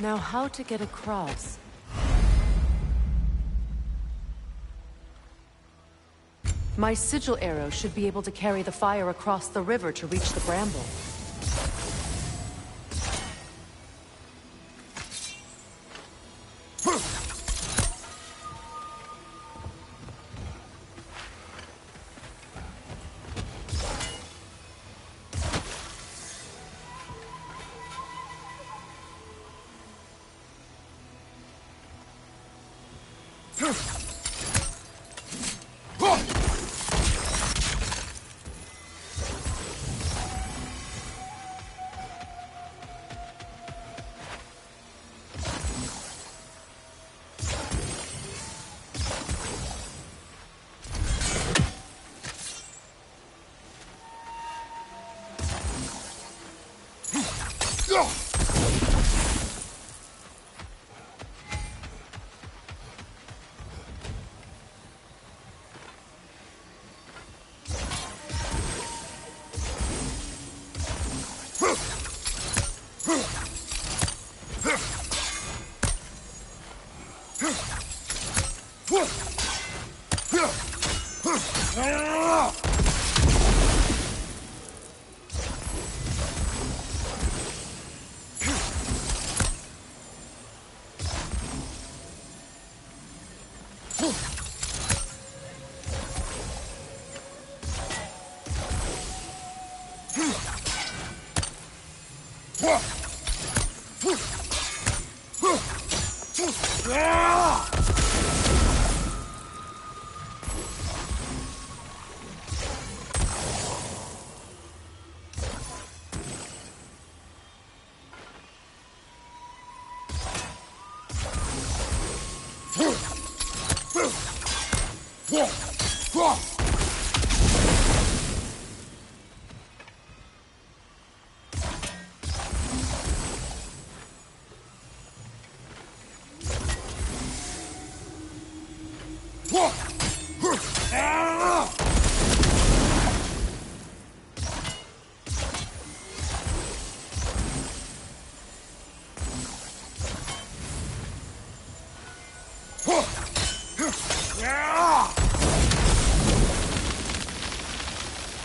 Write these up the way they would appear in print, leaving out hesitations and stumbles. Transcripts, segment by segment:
Now how to get across? My sigil arrow should be able to carry the fire across the river to reach the bramble.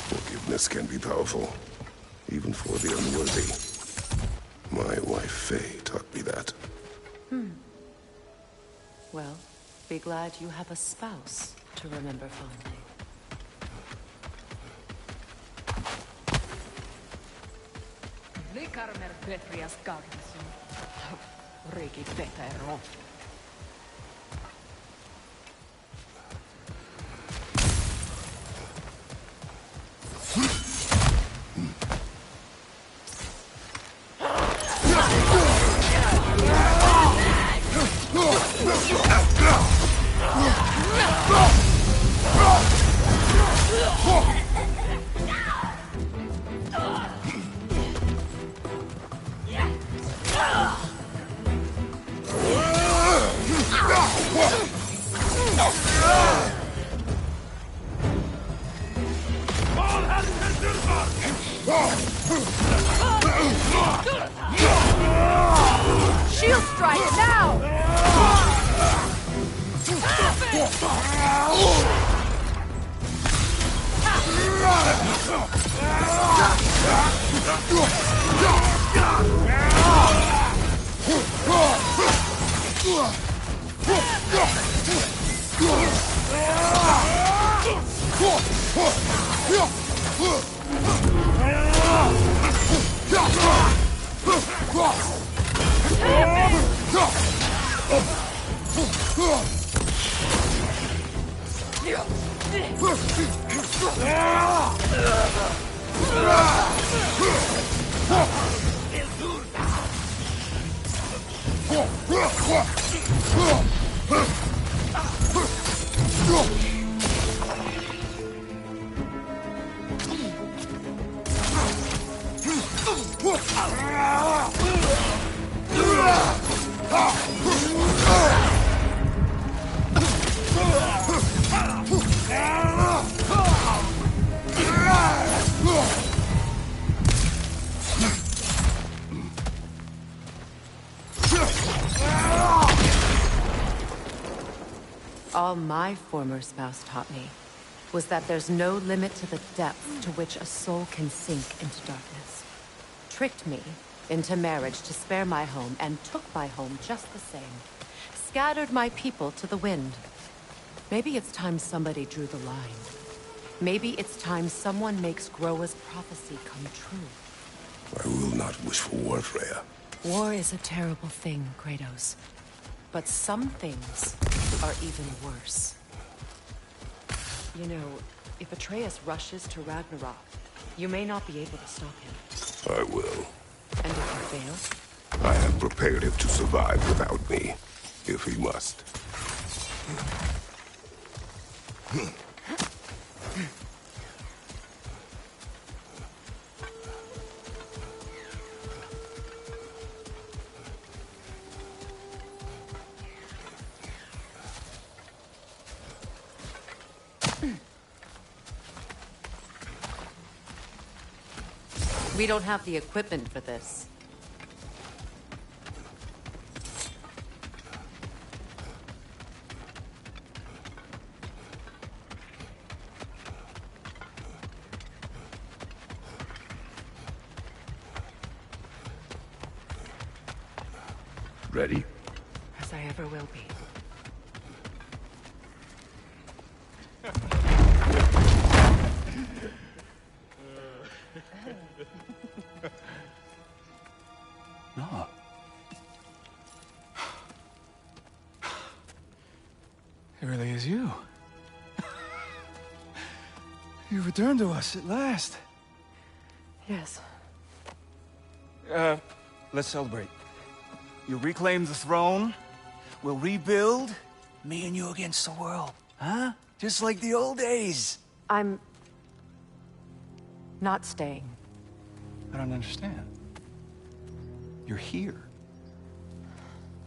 Forgiveness can be powerful, even for the unworthy. My wife Faye taught me that. Well, be glad you have a spouse to remember fondly. Rikarmer Petrias Gagnesson. Riki Petero. Shield strike now! All my former spouse taught me was that there's no limit to the depth to which a soul can sink into darkness. Tricked me into marriage to spare my home, and took my home just the same. Scattered my people to the wind. Maybe it's time somebody drew the line. Maybe it's time someone makes Groa's prophecy come true. I will not wish for war, Freya. War is a terrible thing, Kratos. But some things are even worse. You know, if Atreus rushes to Ragnarok, you may not be able to stop him. I will. And if you fail? I have prepared him to survive without me, if he must. We don't have the equipment for this. Ready? As I ever will be. No. It really is you. You returned to us at last. Yes. Let's celebrate. You reclaim the throne. We'll rebuild. Me and you against the world. Huh? Just like the old days. I'm... not staying. I don't understand. You're here.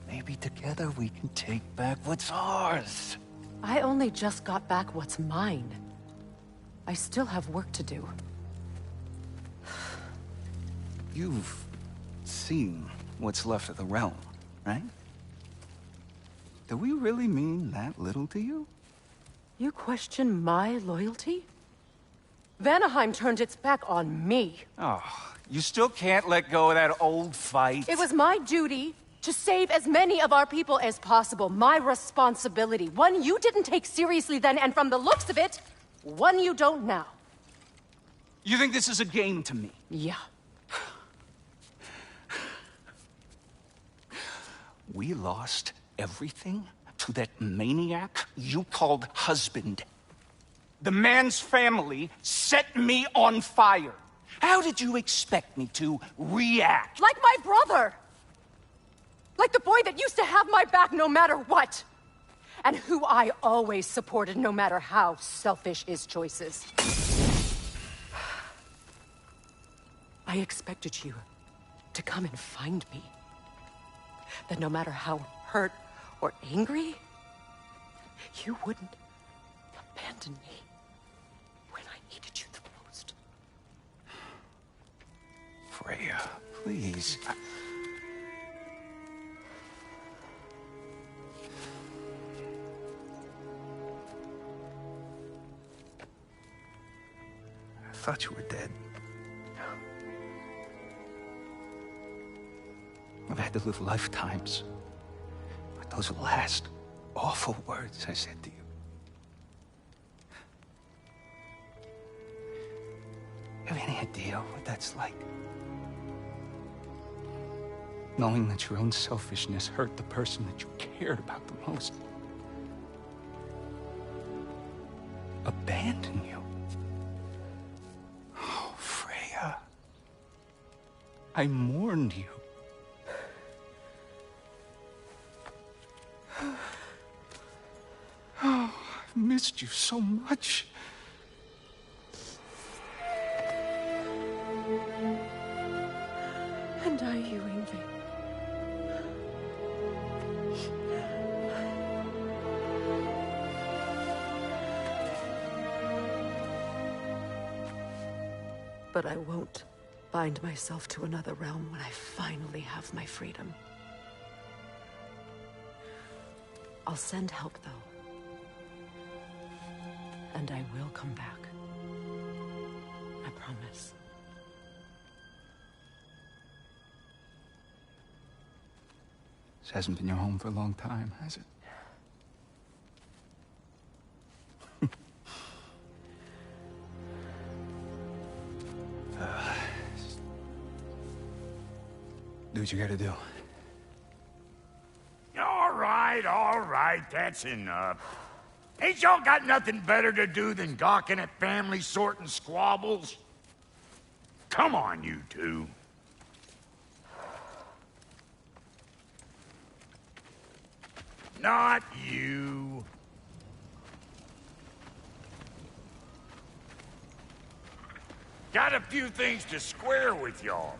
Maybe together we can take back what's ours. I only just got back what's mine. I still have work to do. You've seen what's left of the realm, right? Do we really mean that little to you? You question my loyalty? Vanaheim turned its back on me. Oh, you still can't let go of that old fight. It was my duty to save as many of our people as possible. My responsibility. One you didn't take seriously then, and from the looks of it, one you don't now. You think this is a game to me? Yeah. We lost everything to that maniac you called husband. The man's family set me on fire. How did you expect me to react? Like my brother! Like the boy that used to have my back no matter what! And who I always supported no matter how selfish his choices. I expected you to come and find me. That no matter how hurt or angry, you wouldn't abandon me when I needed you the most. Freya, please. I thought you were dead. I've had to live lifetimes with those last awful words I said to you. You have any idea what that's like? Knowing that your own selfishness hurt the person that you cared about the most. Abandon you. Oh, Freya. I mourned you. Oh, I've missed you so much. And I, you, Ingvi. But I won't bind myself to another realm when I finally have my freedom. I'll send help, though. And I will come back. I promise. This hasn't been your home for a long time, has it? Do what you gotta do. All right, that's enough. Ain't y'all got nothing better to do than gawking at family sorting squabbles? Come on, you two. Not you. Got a few things to square with y'all.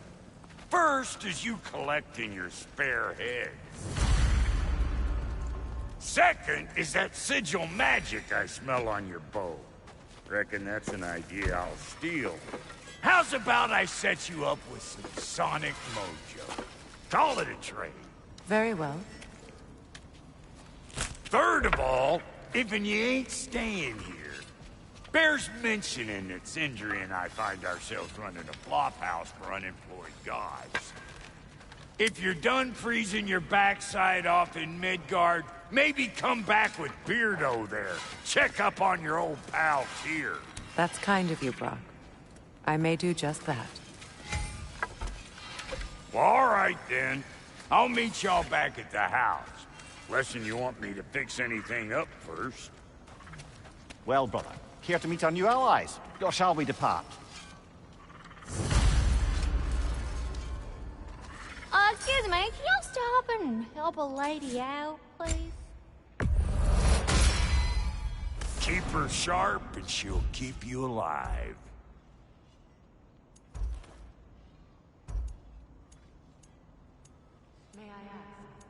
First is you collecting your spare heads. Second is that sigil magic I smell on your bow. Reckon that's an idea I'll steal. How's about I set you up with some sonic mojo? Call it a trade. Very well. Third of all, if you ain't staying here, bears mentioning that Sindri and I find ourselves running a flop house for unemployed gods. If you're done freezing your backside off in Midgard, maybe come back with Beardo there. Check up on your old pal Tyr. That's kind of you, Brock. I may do just that. Well, all right then. I'll meet y'all back at the house. Lesson you want me to fix anything up first. Well, brother, care to meet our new allies? Or shall we depart? Excuse me, can y'all stop and help a lady out, please? Keep her sharp and she'll keep you alive. May I ask,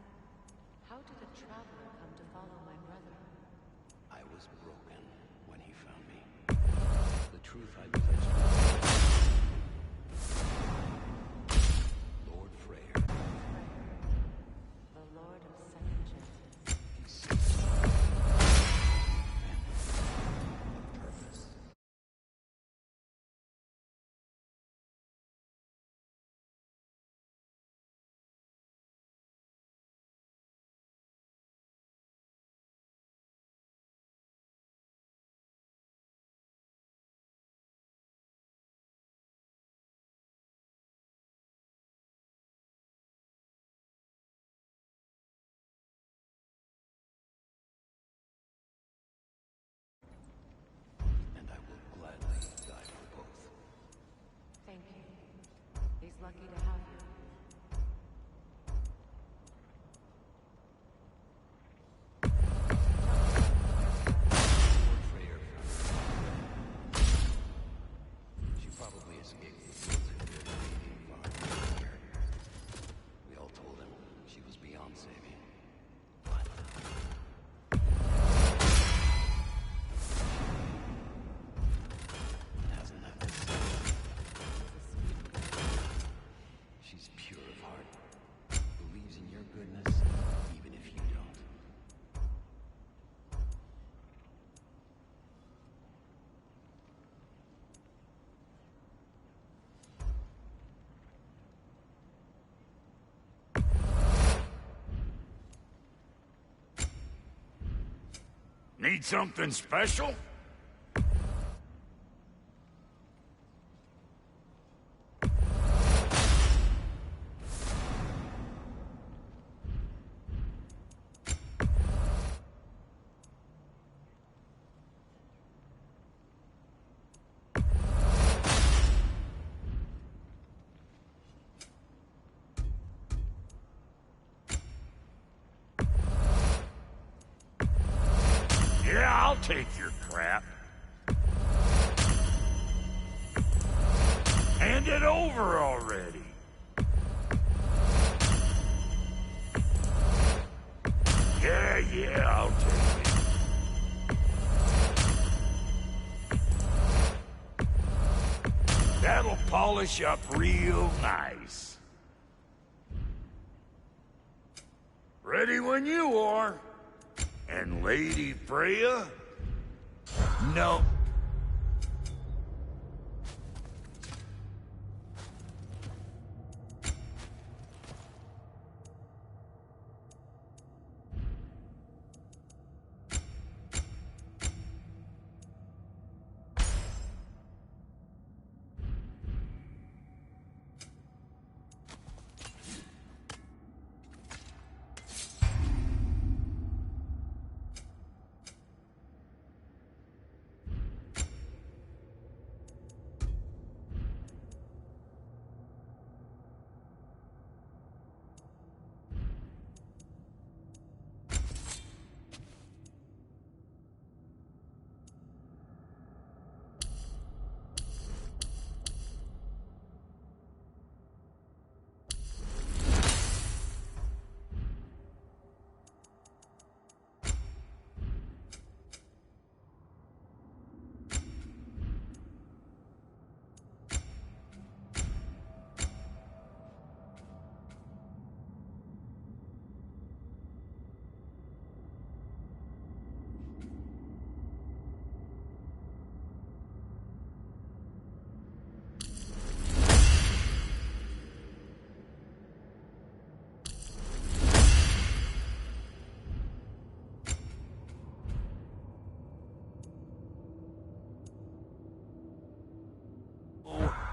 how did a traveler come to follow my brother? I was broken when he found me. The truth I possessed. Lord Freyr. The Lord of Second Chances. He seeks a purpose. And I will gladly die for both. Thank you. He's lucky to have you. Lord Freyr found her. She probably escaped the fields of the Canadian farm here. We all told him she was beyond saving. But hasn't left us since. She's pure of heart. Believes in your goodness, even if you don't. Need something special? Yeah, I'll take your crap. Hand it over already. Yeah, I'll take it. That'll polish up real nice. Ready when you are. And Lady Freya? No.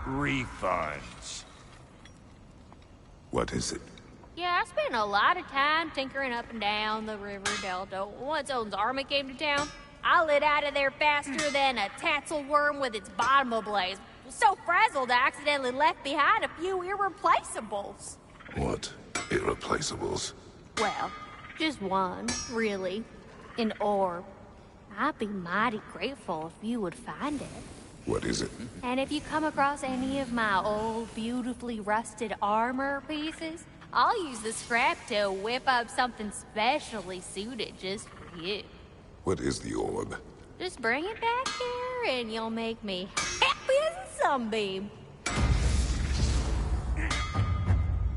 Refunds. What is it? Yeah, I spent a lot of time tinkering up and down the river delta. Once Odin's army came to town, I lit out of there faster than a tassel worm with its bottom ablaze. Was so frazzled I accidentally left behind a few irreplaceables. What irreplaceables? Well, just one, really. An orb. I'd be mighty grateful if you would find it. What is it? And if you come across any of my old, beautifully rusted armor pieces, I'll use the scrap to whip up something specially suited just for you. What is the orb? Just bring it back here and you'll make me happy as a sunbeam.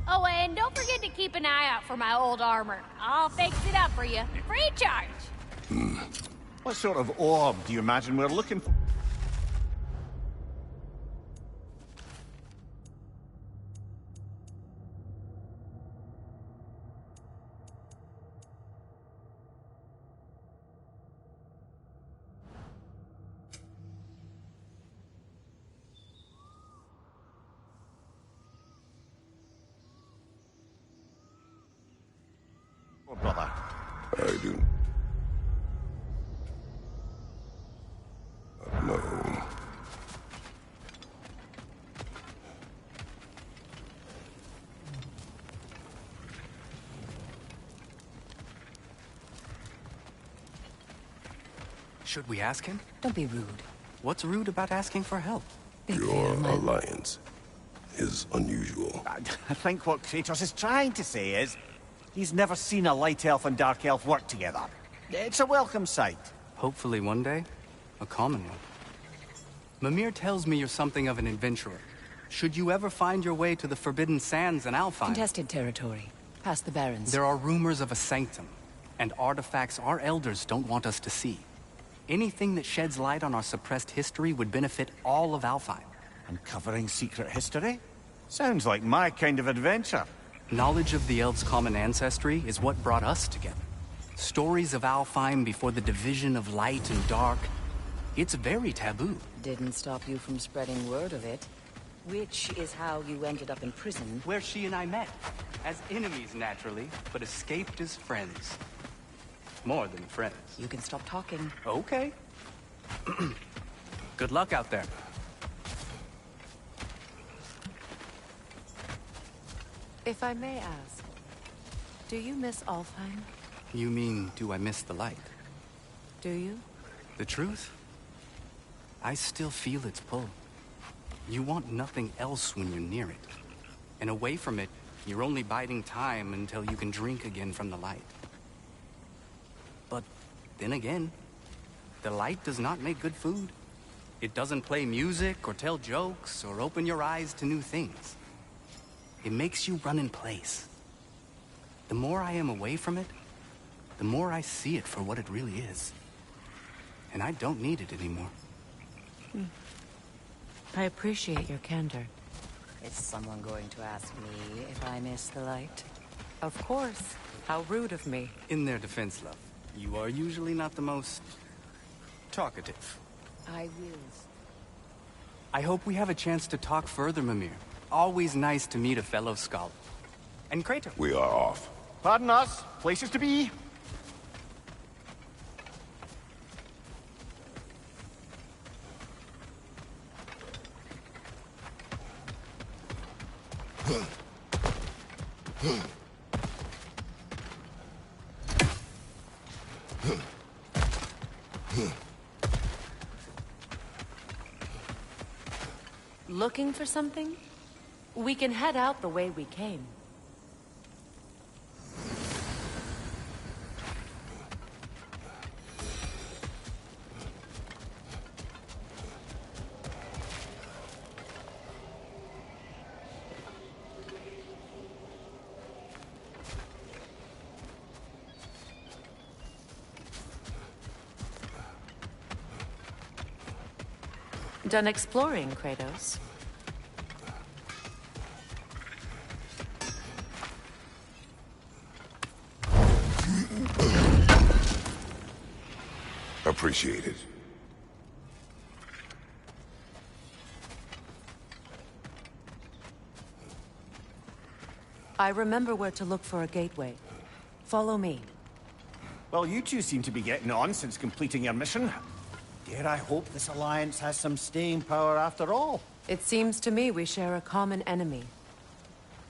Oh, and don't forget to keep an eye out for my old armor. I'll fix it up for you, free of charge. What sort of orb do you imagine we're looking for? Brother. I do. No. Should we ask him? Don't be rude. What's rude about asking for help? Your alliance is unusual. I think what Kratos is trying to say is, he's never seen a light elf and dark elf work together. It's a welcome sight. Hopefully one day, a common one. Mimir tells me you're something of an adventurer. Should you ever find your way to the Forbidden Sands in Alfheim... Contested territory. Past the Barrens. There are rumors of a sanctum, and artifacts our elders don't want us to see. Anything that sheds light on our suppressed history would benefit all of Alfheim. Uncovering secret history? Sounds like my kind of adventure. Knowledge of the elves' common ancestry is what brought us together. Stories of Alfheim before the division of light and dark. It's very taboo. Didn't stop you from spreading word of it. Which is how you ended up in prison. Where she and I met. As enemies, naturally, but escaped as friends. More than friends. You can stop talking. Okay. Good luck out there. If I may ask, do you miss Alfheim? You mean, do I miss the light? Do you? The truth? I still feel its pull. You want nothing else when you're near it. And away from it, you're only biding time until you can drink again from the light. But then again, the light does not make good food. It doesn't play music or tell jokes or open your eyes to new things. It makes you run in place. The more I am away from it, the more I see it for what it really is. And I don't need it anymore. I appreciate your candor. Is someone going to ask me if I miss the light? Of course. How rude of me. In their defense, love, you are usually not the most talkative. I will. I hope we have a chance to talk further, Mimir. Always nice to meet a fellow scholar. And Kratos. We are off. Pardon us. Places to be. Looking for something? We can head out the way we came. Done exploring, Kratos? Appreciated. I remember where to look for a gateway. Follow me. Well, you two seem to be getting on since completing your mission. Dare I hope this alliance has some staying power after all? It seems to me we share a common enemy.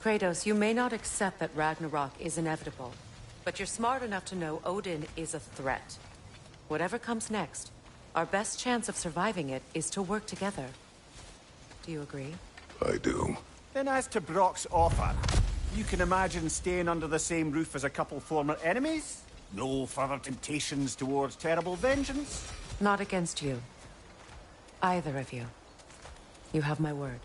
Kratos, you may not accept that Ragnarok is inevitable, but you're smart enough to know Odin is a threat. Whatever comes next, our best chance of surviving it is to work together. Do you agree? I do. Then as to Brock's offer, you can imagine staying under the same roof as a couple former enemies? No further temptations towards terrible vengeance? Not against you. Either of you. You have my word.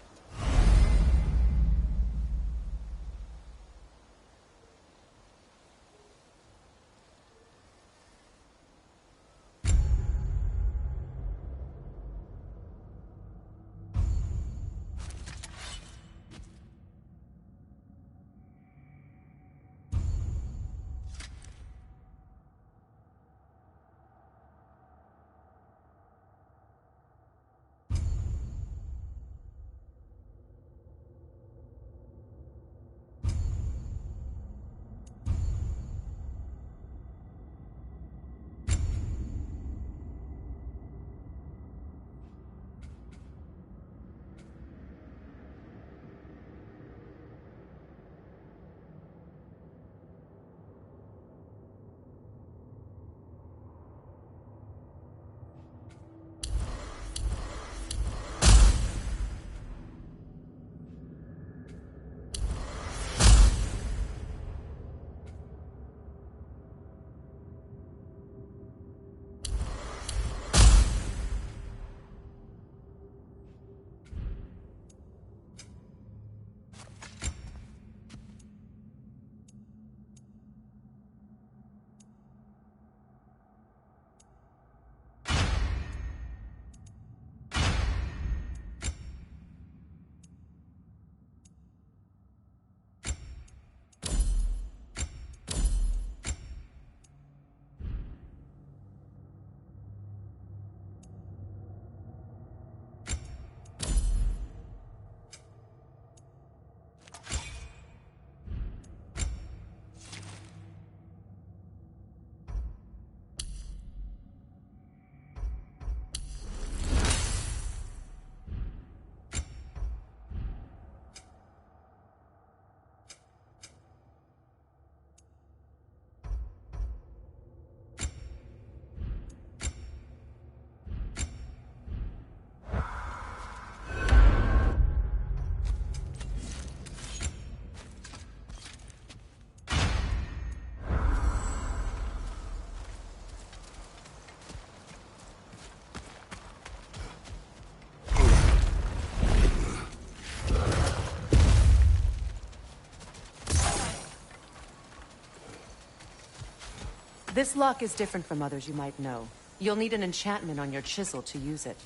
This lock is different from others you might know. You'll need an enchantment on your chisel to use it.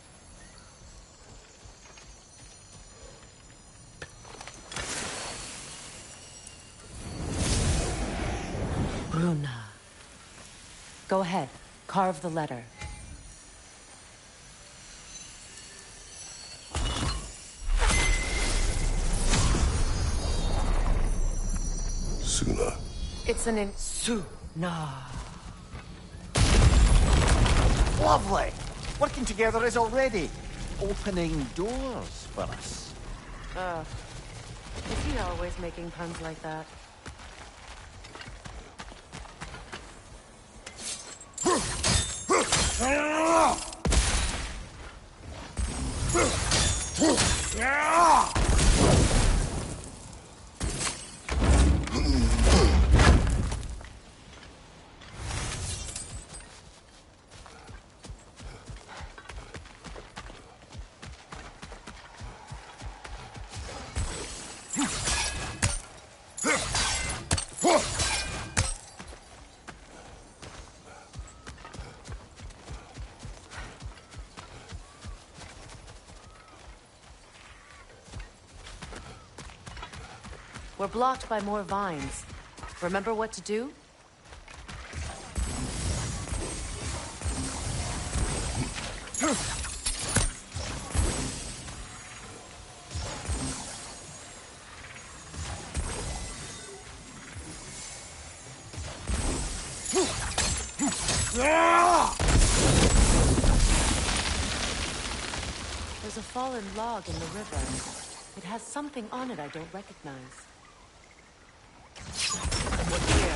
Bruna. Go ahead. Carve the letter. Suna. It's an Suna. Lovely! Working together is already opening doors for us. Is he always making puns like that? We're blocked by more vines. Remember what to do? There's a fallen log in the river. It has something on it I don't recognize. What's here?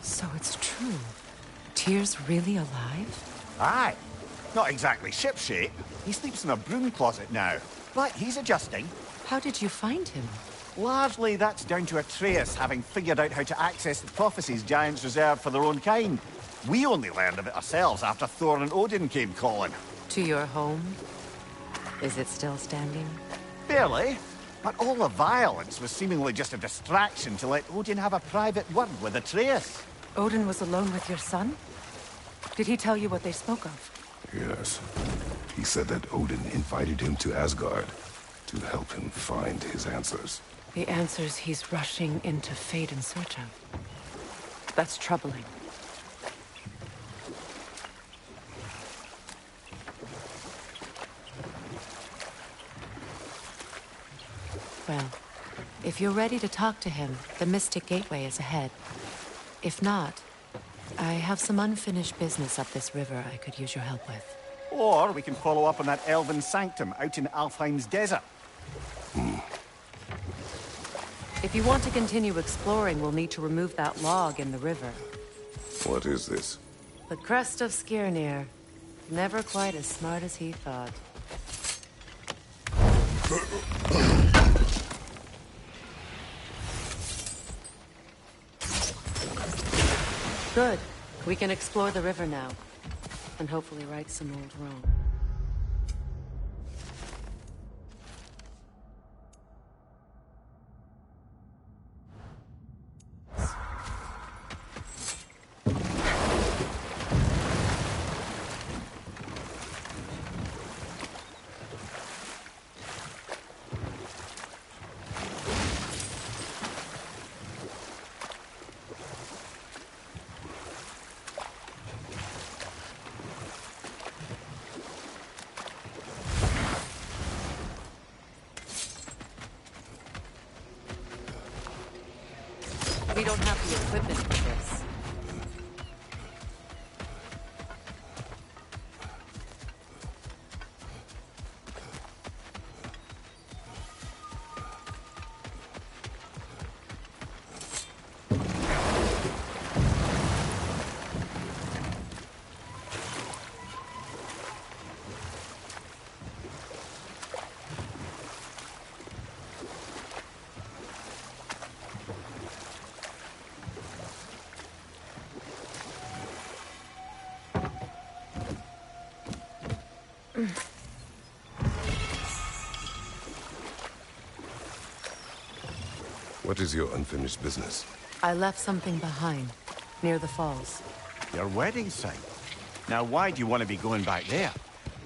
So it's true. Tyr's really alive? Aye. Not exactly shipshape. He sleeps in a broom closet now. But he's adjusting. How did you find him? Largely, that's down to Atreus having figured out how to access the prophecies giants reserve for their own kind. We only learned of it ourselves after Thor and Odin came calling. To your home? Is it still standing? Barely. But all the violence was seemingly just a distraction to let Odin have a private word with Atreus. Odin was alone with your son? Did he tell you what they spoke of? Yes. He said that Odin invited him to Asgard to help him find his answers. The answers he's rushing into fate in search of. That's troubling. Well, if you're ready to talk to him, the Mystic Gateway is ahead. If not, I have some unfinished business up this river I could use your help with. Or we can follow up on that elven sanctum out in Alfheim's desert. If you want to continue exploring, we'll need to remove that log in the river. What is this? The crest of Skirnir. Never quite as smart as he thought. Good. We can explore the river now. And hopefully right some old wrong. We don't have the equipment for this. What is your unfinished business? I left something behind, near the falls. Your wedding site. Now, why do you want to be going back there?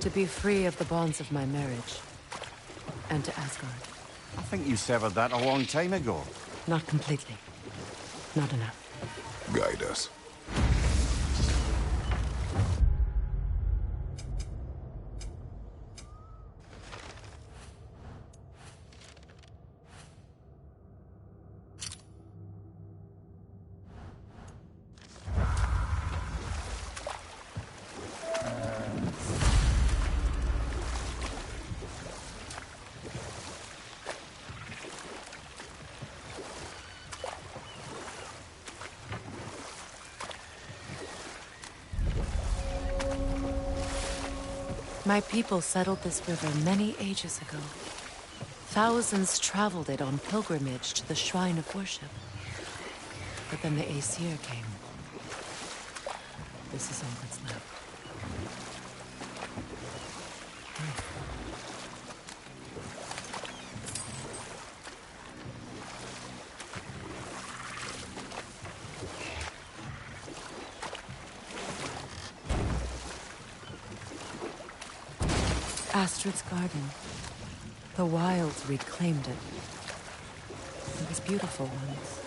To be free of the bonds of my marriage. And to Asgard. I think you severed that a long time ago. Not completely. Not enough. Guide us. My people settled this river many ages ago. Thousands traveled it on pilgrimage to the shrine of worship. But then the Aesir came. This is all that's left. Astrid's garden. The wilds reclaimed it. It was beautiful once.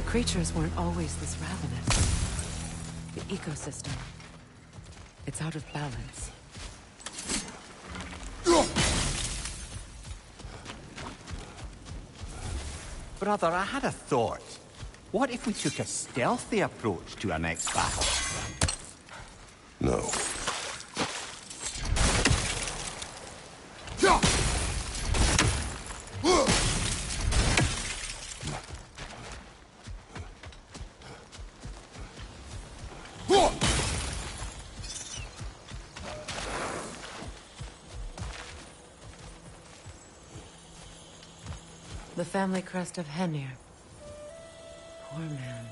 Creatures weren't always this ravenous. The ecosystem. It's out of balance. Brother, I had a thought. What if we took a stealthy approach to our next battle? No. The family crest of Henir. Poor man.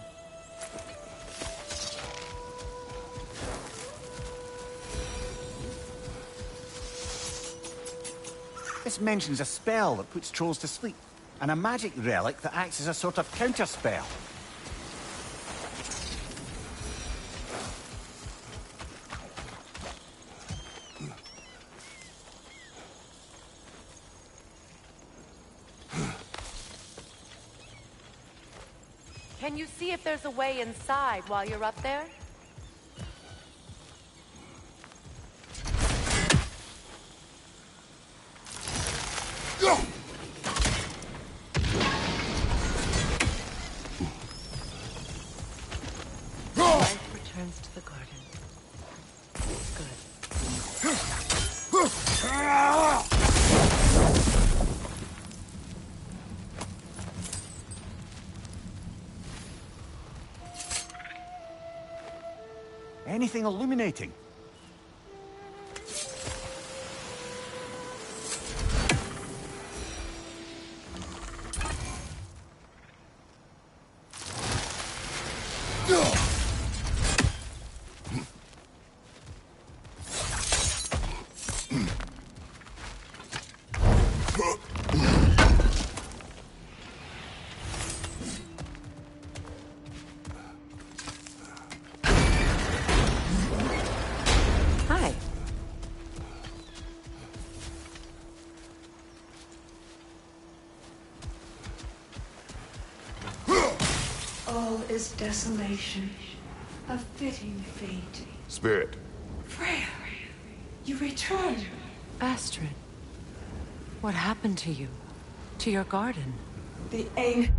This mentions a spell that puts trolls to sleep. and a magic relic that acts as a sort of counterspell. Can you see if there's a way inside while you're up there? Life returns to the garden. Anything illuminating? Hi. All is desolation, a fitting fate. Spirit. Freya, you return. Astrid, what happened to you? To your garden? The aim.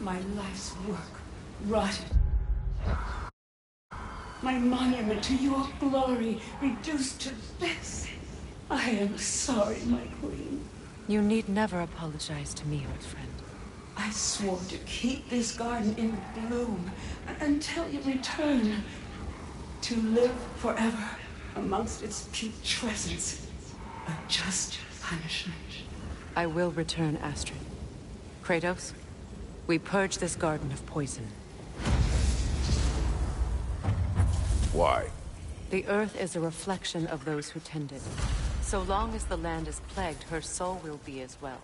my life's work rotted. My monument to your glory reduced to this. I am sorry, my queen. You need never apologize to me, old friend. I swore to keep this garden in bloom until you return. To live forever amongst its putrescence. A just punishment. I will return, Astrid. Kratos, we purge this garden of poison. Why? The earth is a reflection of those who tend it. So long as the land is plagued, her soul will be as well.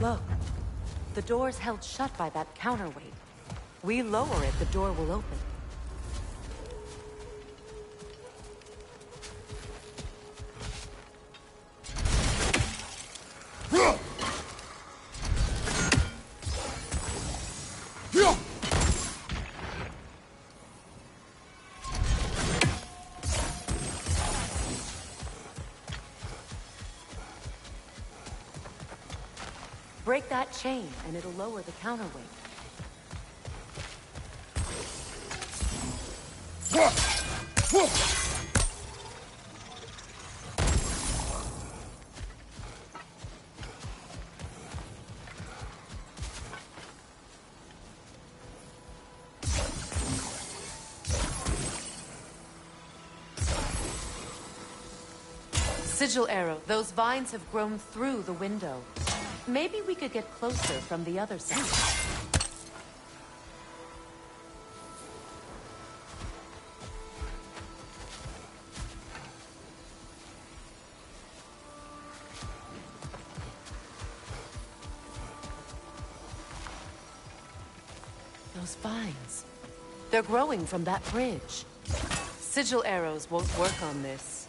Look, the door's held shut by that counterweight. We lower it, the door will open. Break that chain, and it'll lower the counterweight. Sigil arrow, those vines have grown through the window. Maybe we could get closer from the other side. Those vines. They're growing from that bridge. Sigil arrows won't work on this.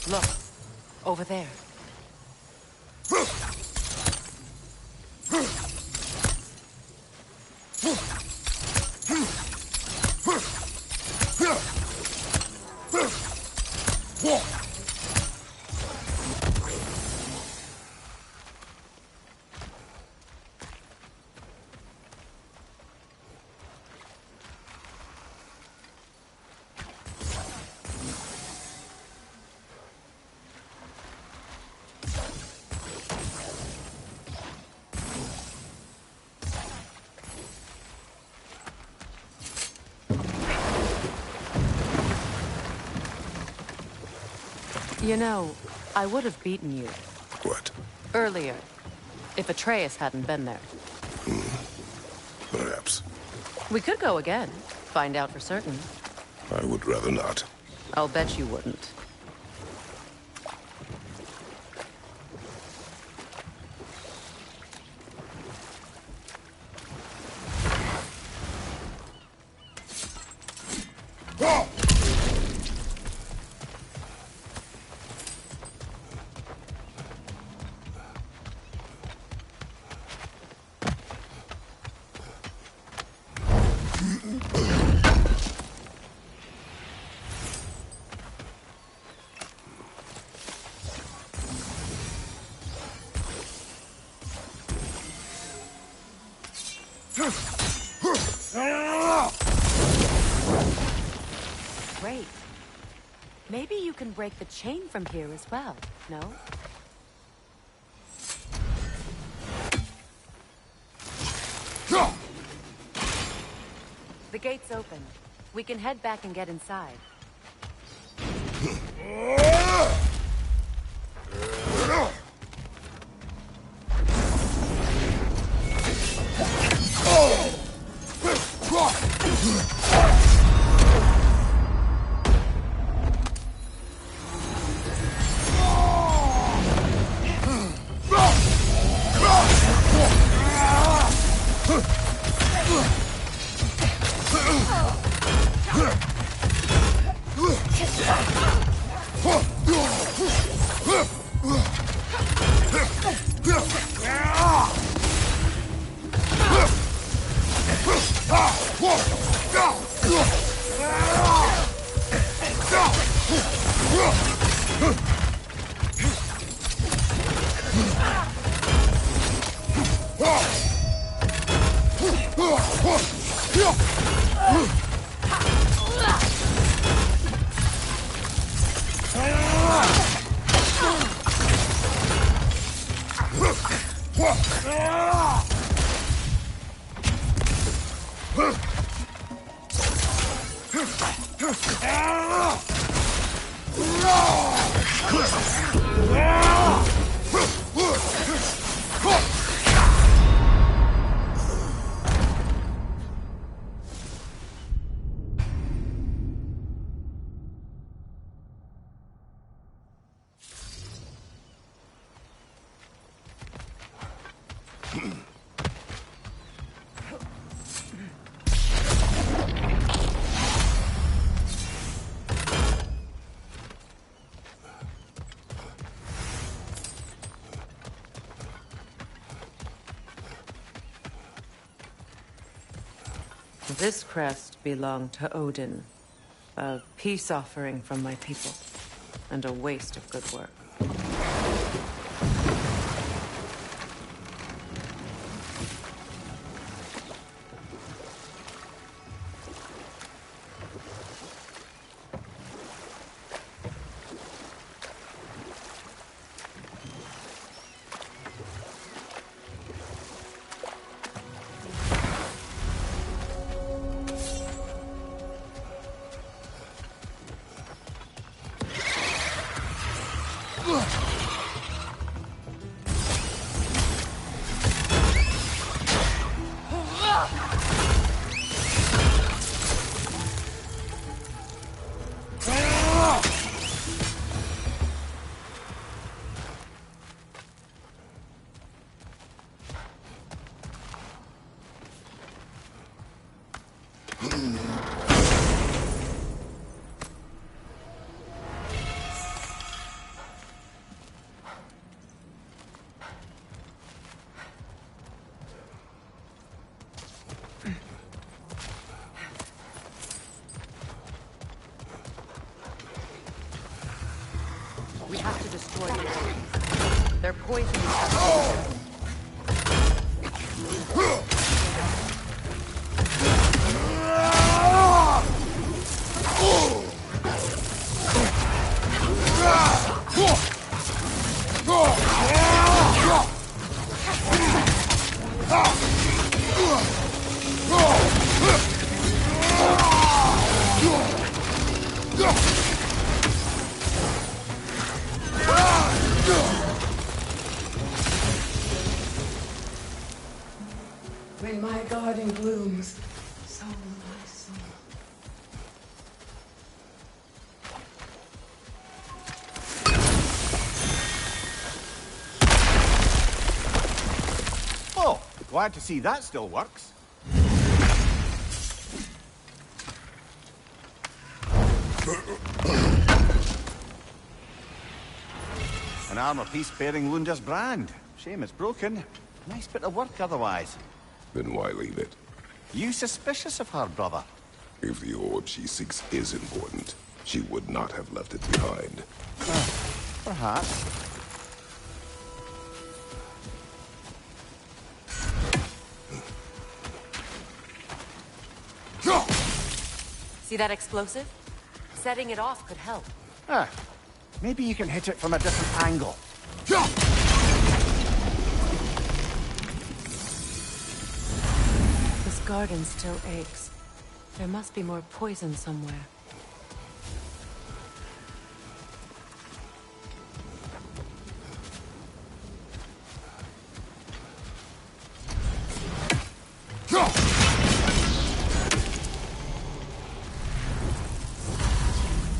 Look, over there. You know, I would have beaten you. What? Earlier, if Atreus hadn't been there. Perhaps. We could go again, find out for certain. I would rather not. I'll bet you wouldn't. Great. Maybe you can break the chain from here as well, no? The gate's open. We can head back and get inside. This crest belonged to Odin. A peace offering from my people. And a waste of good work. We have to destroy them. They're poisoning. When my garden blooms, so will my soul. Oh, glad to see that still works. An armor-piece bearing Lunda's brand. Shame it's broken. Nice bit of work otherwise. Then why leave it? You suspicious of her, brother? If the orb she seeks is important, she would not have left it behind. Perhaps. See that explosive? Setting it off could help. Maybe you can hit it from a different angle. This garden still aches. There must be more poison somewhere.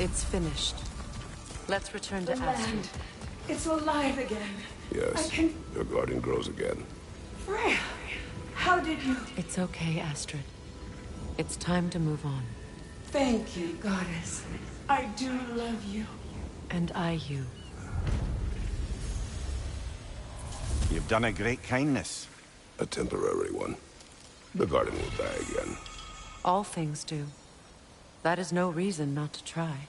It's finished. Let's return to The Astrid. land. It's alive again. Yes, your garden grows again. Freya, how did you... It's okay, Astrid. It's time to move on. Thank you, goddess. I do love you. And I you. You've done a great kindness. A temporary one. The garden will die again. All things do. That is no reason not to try.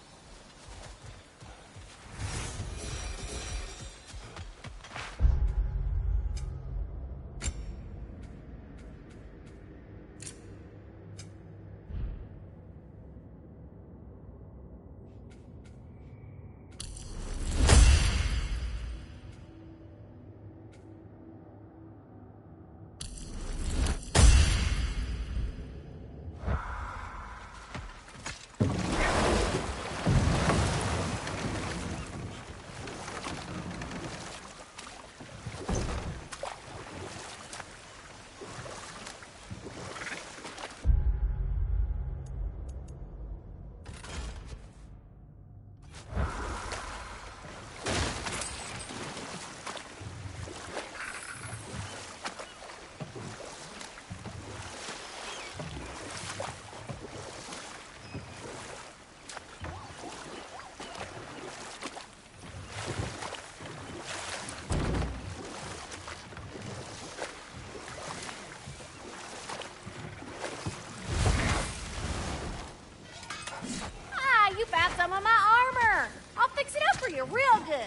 You found some of my armor. I'll fix it up for you real good.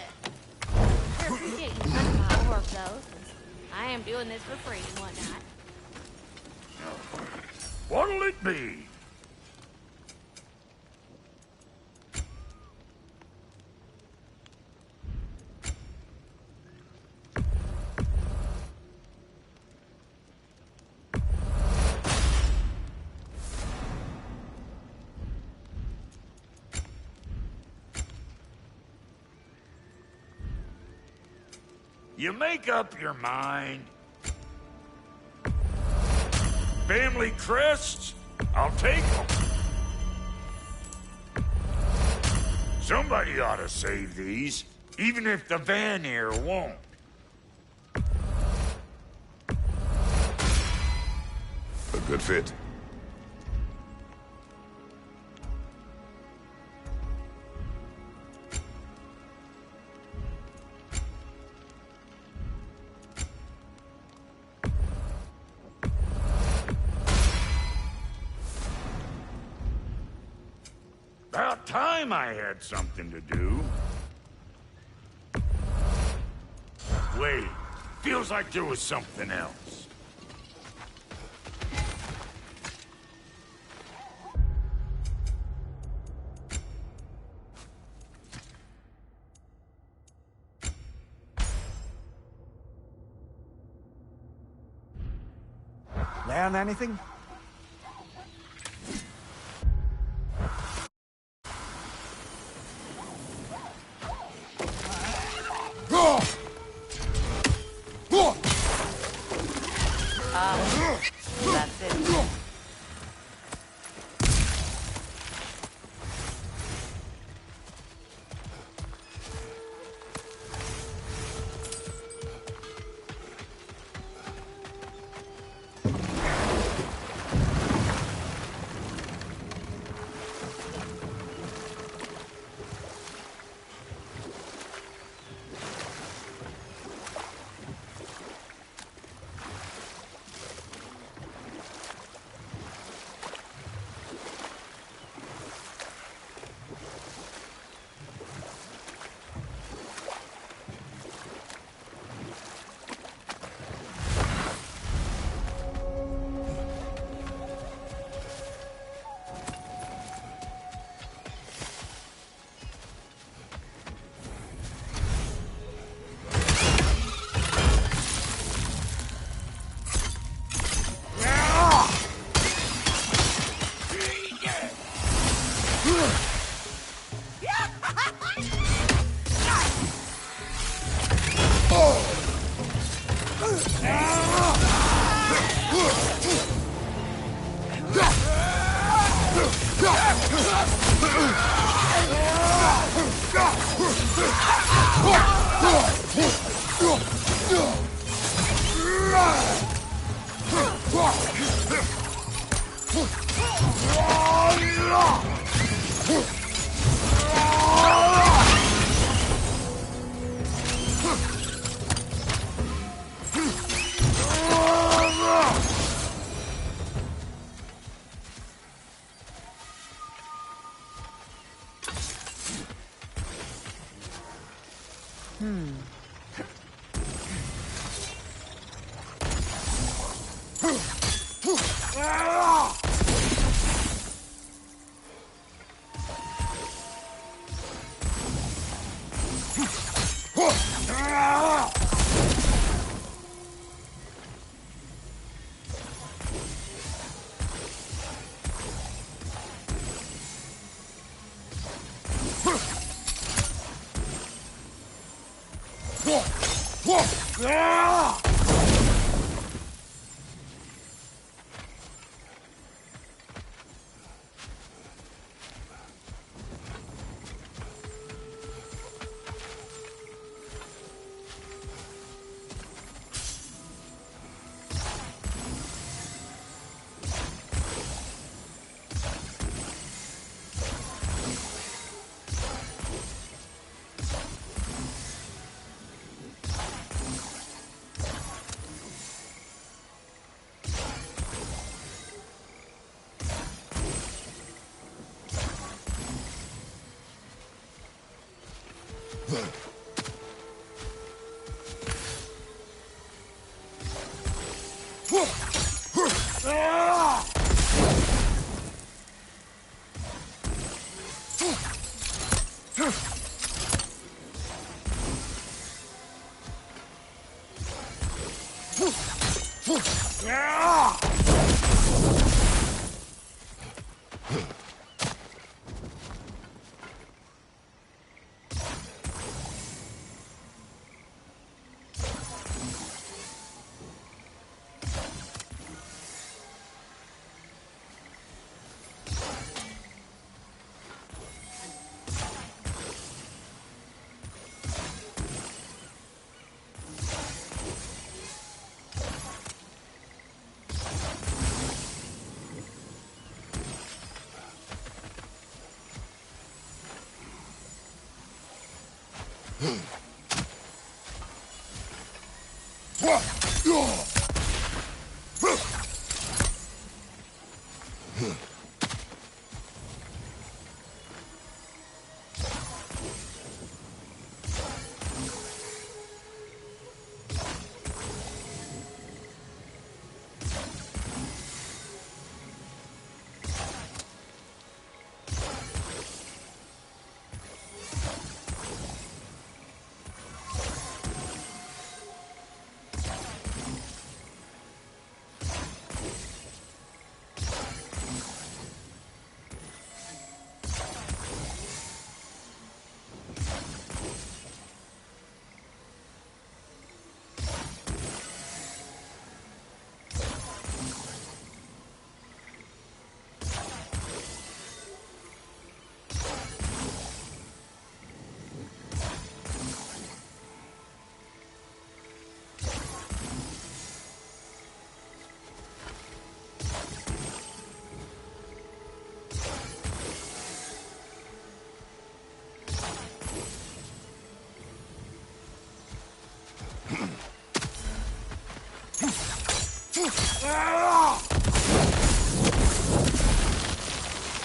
Sure appreciate you funding my orb, though, since I am doing this for free and whatnot. What'll it be? You make up your mind. Family crests? I'll take them. Somebody ought to save these, even if the Vanir won't. A good fit. About time I had something to do. Wait, feels like there was something else. Learn anything? That's it.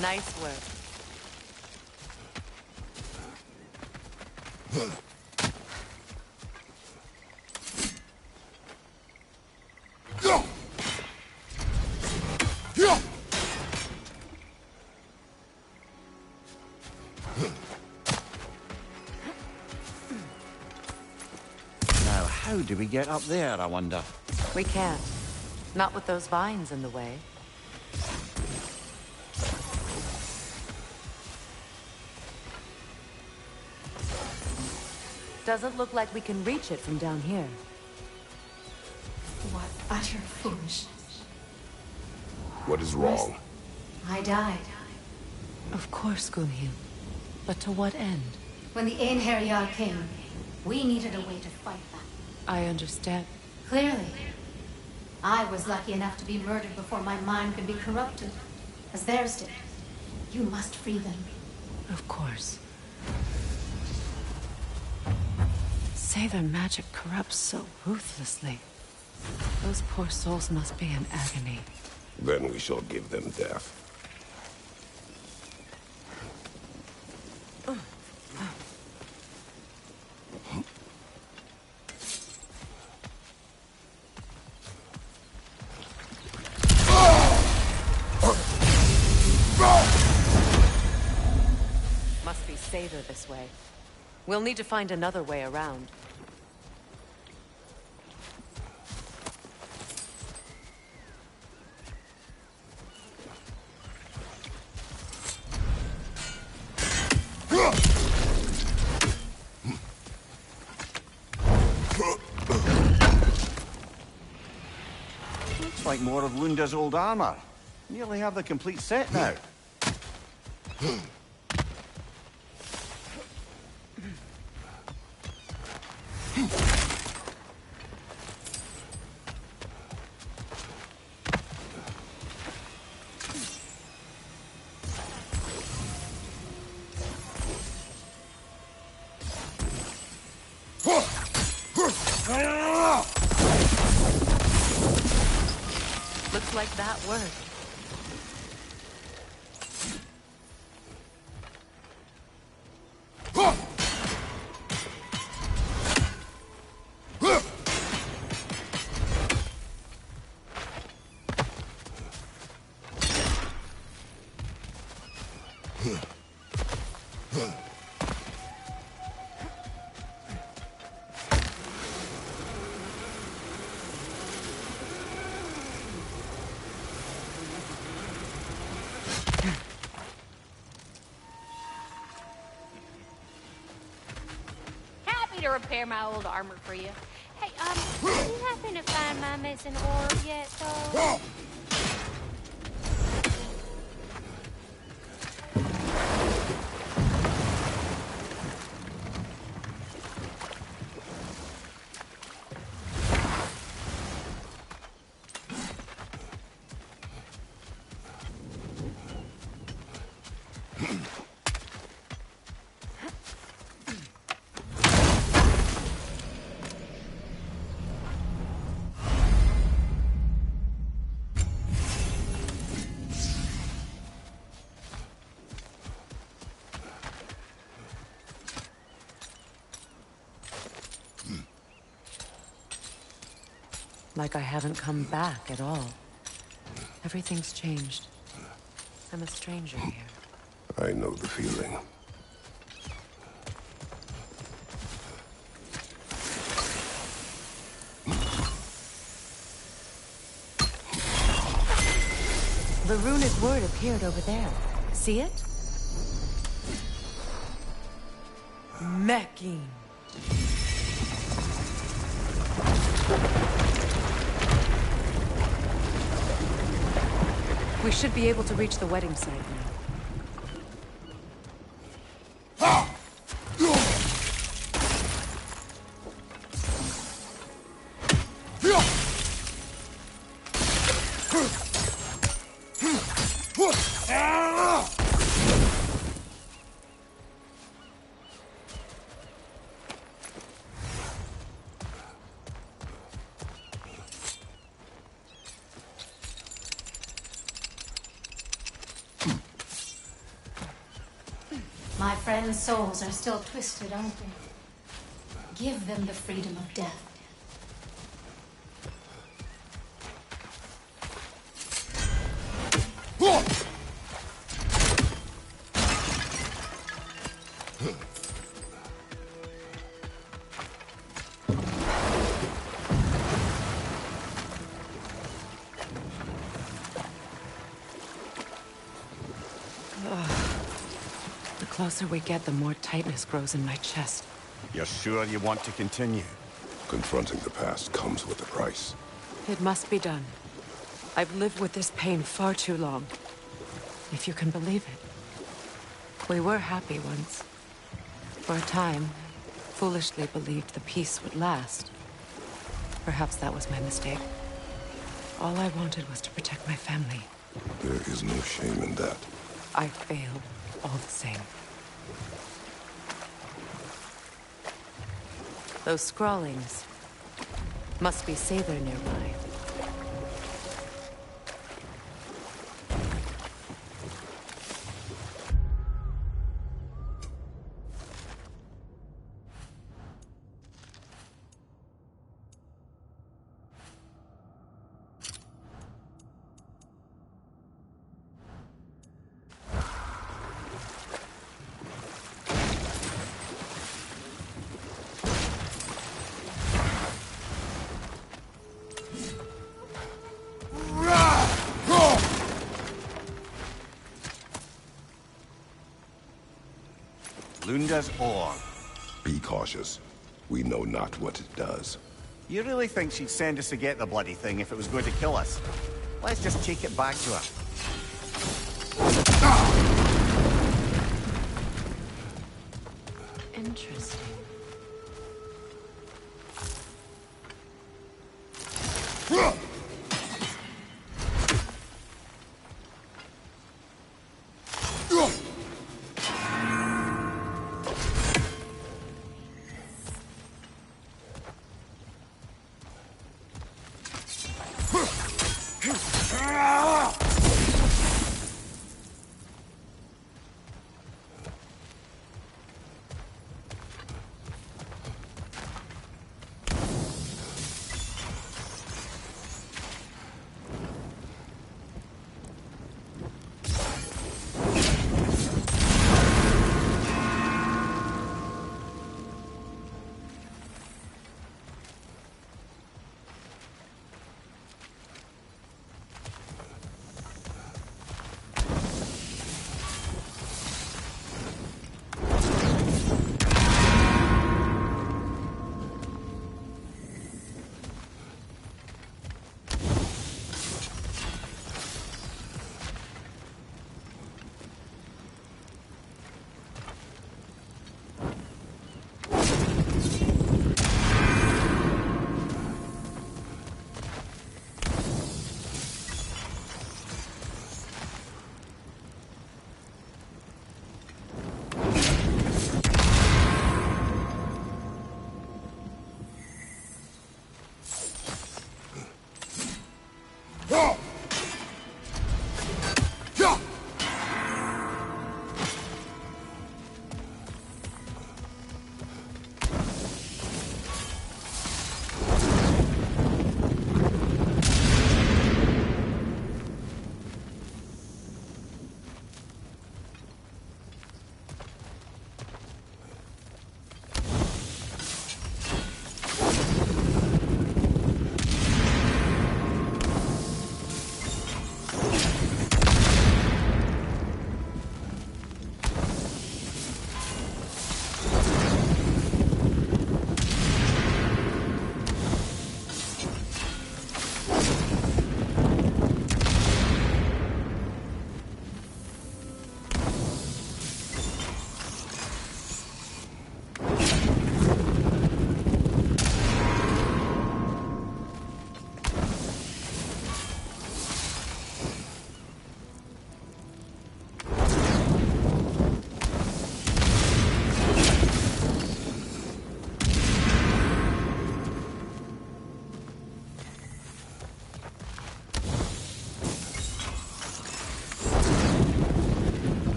Nice work. Now, how do we get up there, I wonder? We can't. Not with those vines in the way. Doesn't look like we can reach it from down here. What utter foolishness. What is wrong? I died. Of course, Gunhild. But to what end? When the Einherjar came, we needed a way to fight them. I understand. Clearly. I was lucky enough to be murdered before my mind could be corrupted, as theirs did. You must free them. Of course. Say their magic corrupts so ruthlessly. Those poor souls must be in agony. Then we shall give them death. safer this way. We'll need to find another way around. Looks like more of Lunda's old armor. Nearly have the complete set now. Looks like that worked. To repair my old armor for you. Hey, do you happen to find my missing orb yet, though? Like I haven't come back at all. Everything's changed. I'm a stranger here. I know the feeling. The runic word appeared over there. See it? Mecking. We should be able to reach the wedding site now. My friends' souls are still twisted, aren't they? Give them the freedom of death. The closer we get, the more tightness grows in my chest. You're sure you want to continue? Confronting the past comes with a price. It must be done. I've lived with this pain far too long. If you can believe it. We were happy once. For a time, foolishly believed the peace would last. Perhaps that was my mistake. All I wanted was to protect my family. There is no shame in that. I failed, all the same. Those scrawlings must be Sather nearby. Lunda's orb. Be cautious. We know not what it does. You really think she'd send us to get the bloody thing if it was going to kill us? Let's just take it back to her. Interesting.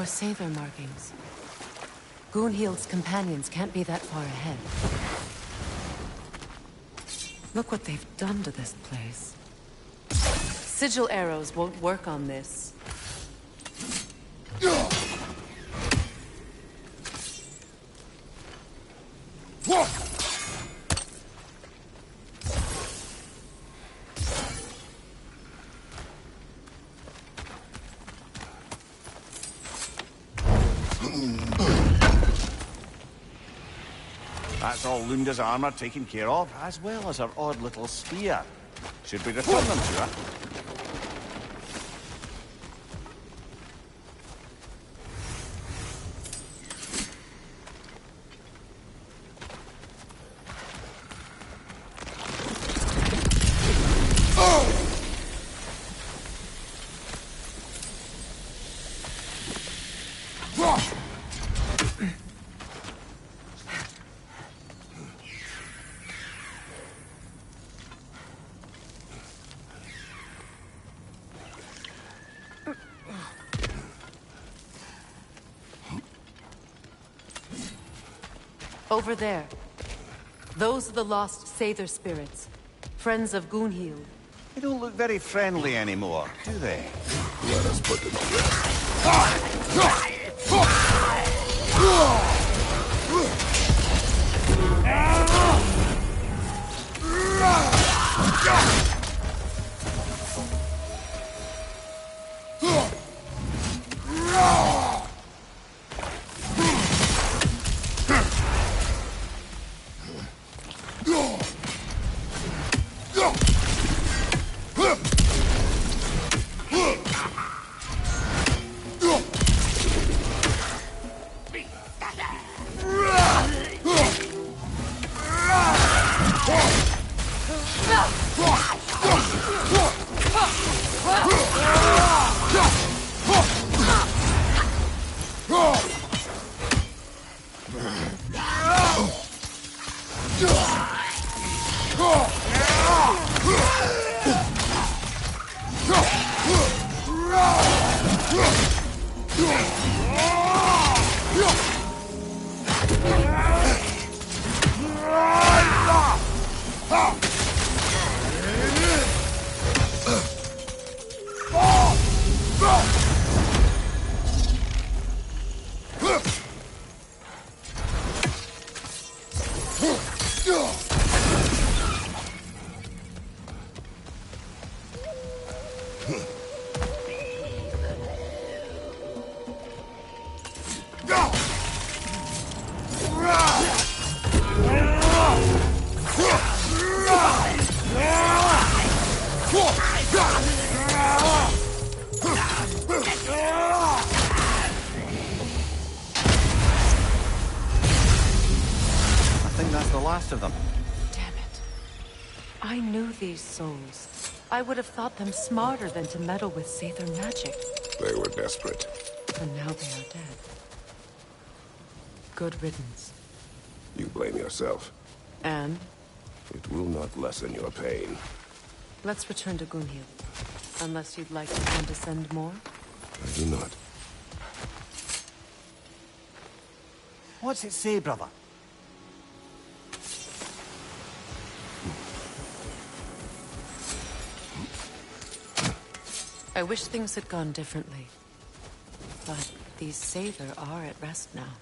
More Sather markings. Gunhild's companions can't be that far ahead. Look what they've done to this place. Sigil arrows won't work on this. That's all Lunda's armor taken care of, as well as her odd little spear. Should we return them to her? Over there. Those are the lost Sather spirits. Friends of Gunhild. They don't look very friendly anymore, do they? Let us put them to rest. Of them. Damn it. I knew these souls. I would have thought them smarter than to meddle with Sather magic. They were desperate. And now they are dead. Good riddance. You blame yourself. And? It will not lessen your pain. Let's return to Gunhild. Unless you'd like to condescend more? I do not. What's it say, brother? I wish things had gone differently. But these Sather are at rest now.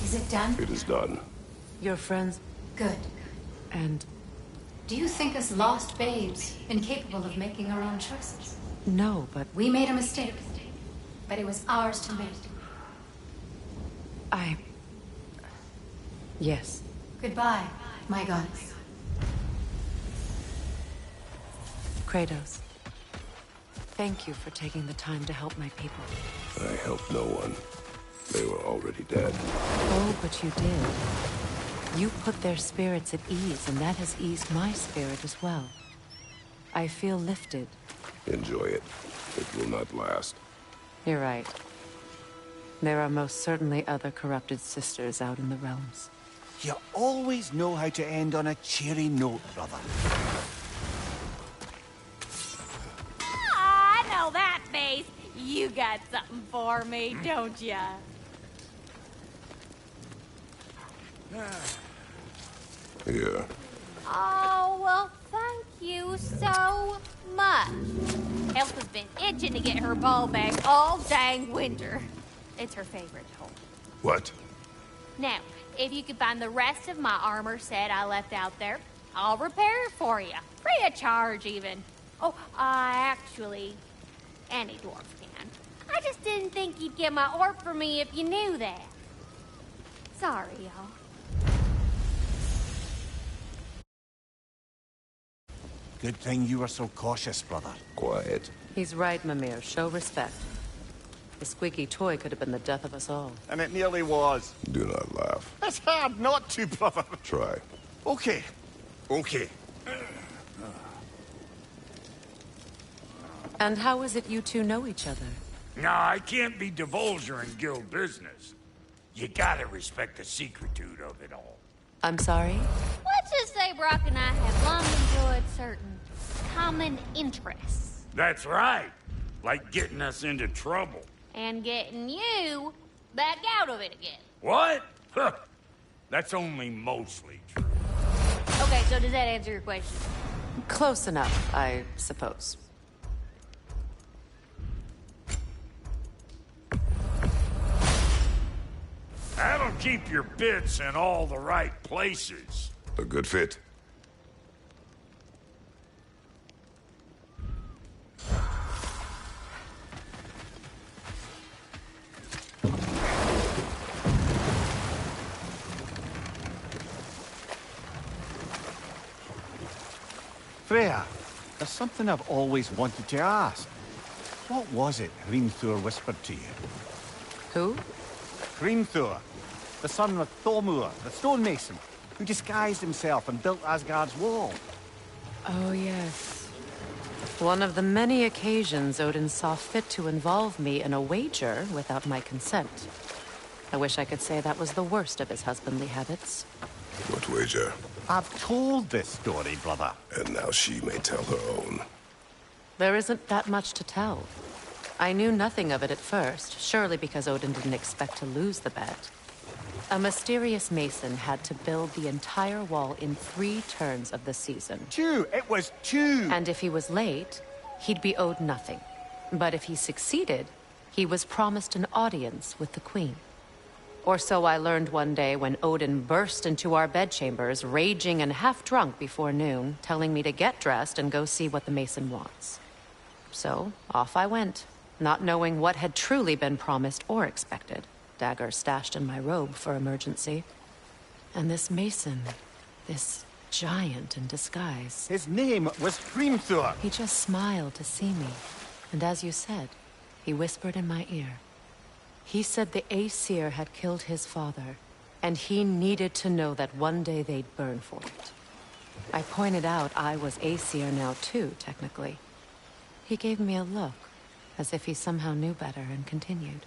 Is it done? It is done. Your friends? Good. And... Do you think us lost babes, incapable of making our own choices? No, but... We made a mistake, but it was ours to make. Yes. Goodbye, my goddess. Kratos, thank you for taking the time to help my people. I helped no one. They were already dead. Oh, but you did. You put their spirits at ease, and that has eased my spirit as well. I feel lifted. Enjoy it. It will not last. You're right. There are most certainly other corrupted sisters out in the realms. You always know how to end on a cheery note, brother. I know that face. You got something for me, don't ya? Here. Oh, well, thank you so much. Elsa's been itching to get her ball back all dang winter. It's her favorite home. What? Now, if you could find the rest of my armor set I left out there, I'll repair it for you. Free of charge, even. Oh, actually, any dwarf can. I just didn't think you'd get my orb for me if you knew that. Sorry, y'all. Good thing you were so cautious, brother. Quiet. He's right, Mimir. Show respect. The squeaky toy could have been the death of us all. And it nearly was. Do not laugh. It's hard not to, brother. Try. Okay. Okay. And how is it you two know each other? Nah, I can't be divulging guild business. You gotta respect the secretude of it all. I'm sorry? Let's just say Brock and I have long enjoyed certain common interests. That's right. Like getting us into trouble. And getting you back out of it again. What? Huh. That's only mostly true. Okay, so does that answer your question? Close enough, I suppose. That'll keep your bits in all the right places. A good fit. Freya, there's something I've always wanted to ask. What was it Hrimthur whispered to you? Who? Hrimthur, the son of Thormur, the stonemason, who disguised himself and built Asgard's wall. Oh, yes. One of the many occasions Odin saw fit to involve me in a wager without my consent. I wish I could say that was the worst of his husbandly habits. What wager? I've told this story, brother. And now she may tell her own. There isn't that much to tell. I knew nothing of it at first, surely because Odin didn't expect to lose the bet. A mysterious mason had to build the entire wall in 3 turns of the season. 2! It was 2! And if he was late, he'd be owed nothing. But if he succeeded, he was promised an audience with the queen. Or so I learned one day when Odin burst into our bedchambers, raging and half-drunk before noon, telling me to get dressed and go see what the mason wants. So, off I went, not knowing what had truly been promised or expected. Dagger stashed in my robe for emergency. And this mason, this giant in disguise. His name was Hrimthur. He just smiled to see me. And as you said, he whispered in my ear. He said the Aesir had killed his father, and he needed to know that one day they'd burn for it. I pointed out I was Aesir now too, technically. He gave me a look, as if he somehow knew better, and continued.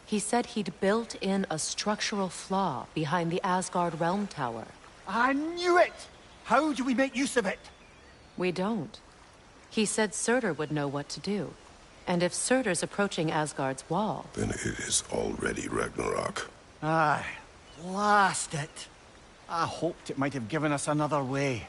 He said he'd built in a structural flaw behind the Asgard Realm Tower. I knew it! How do we make use of it? We don't. He said Surtur would know what to do. And if Surtur's approaching Asgard's wall... Then it is already Ragnarok. Aye. Blast it. I hoped it might have given us another way.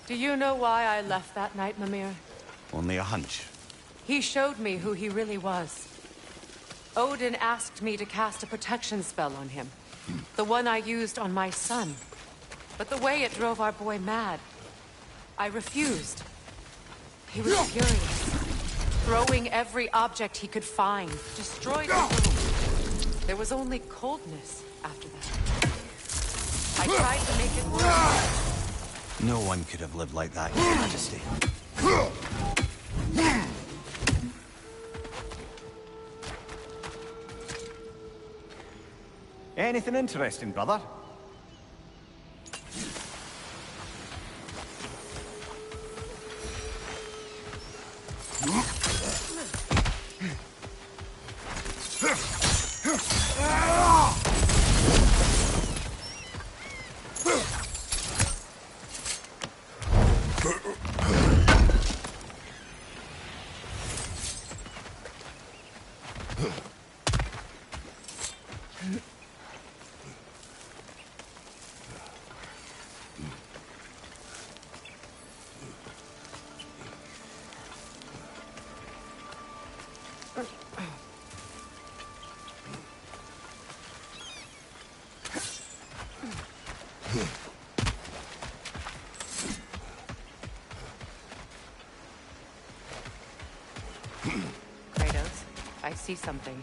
Do you know why I left that night, Mimir? Only a hunch. He showed me who he really was. Odin asked me to cast a protection spell on him. The one I used on my son. But the way it drove our boy mad, I refused. He was furious. Throwing every object he could find, destroyed the room. There was only coldness after that. I tried to make it work. No one could have lived like that, Your Majesty. Anything interesting, brother? Kratos, I see something.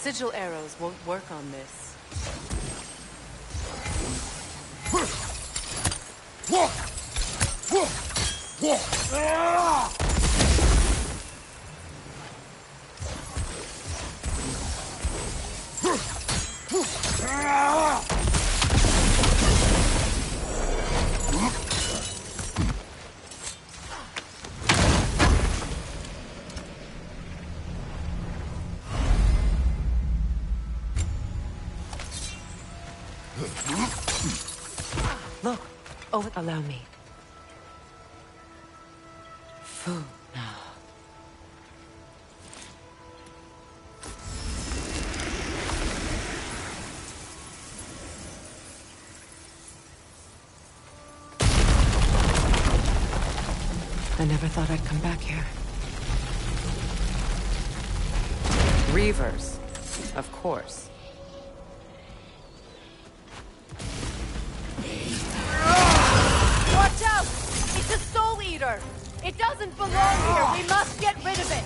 Sigil arrows won't work on this. Look, oh, allow me. Food now. I never thought I'd come back here. Reavers, of course. Watch out! It's a soul eater! It doesn't belong here! We must get rid of it!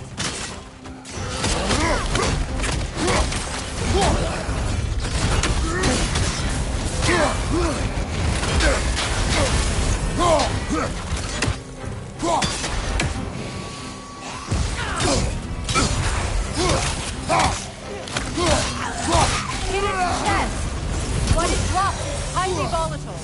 Hit its chest! What it drops is highly volatile.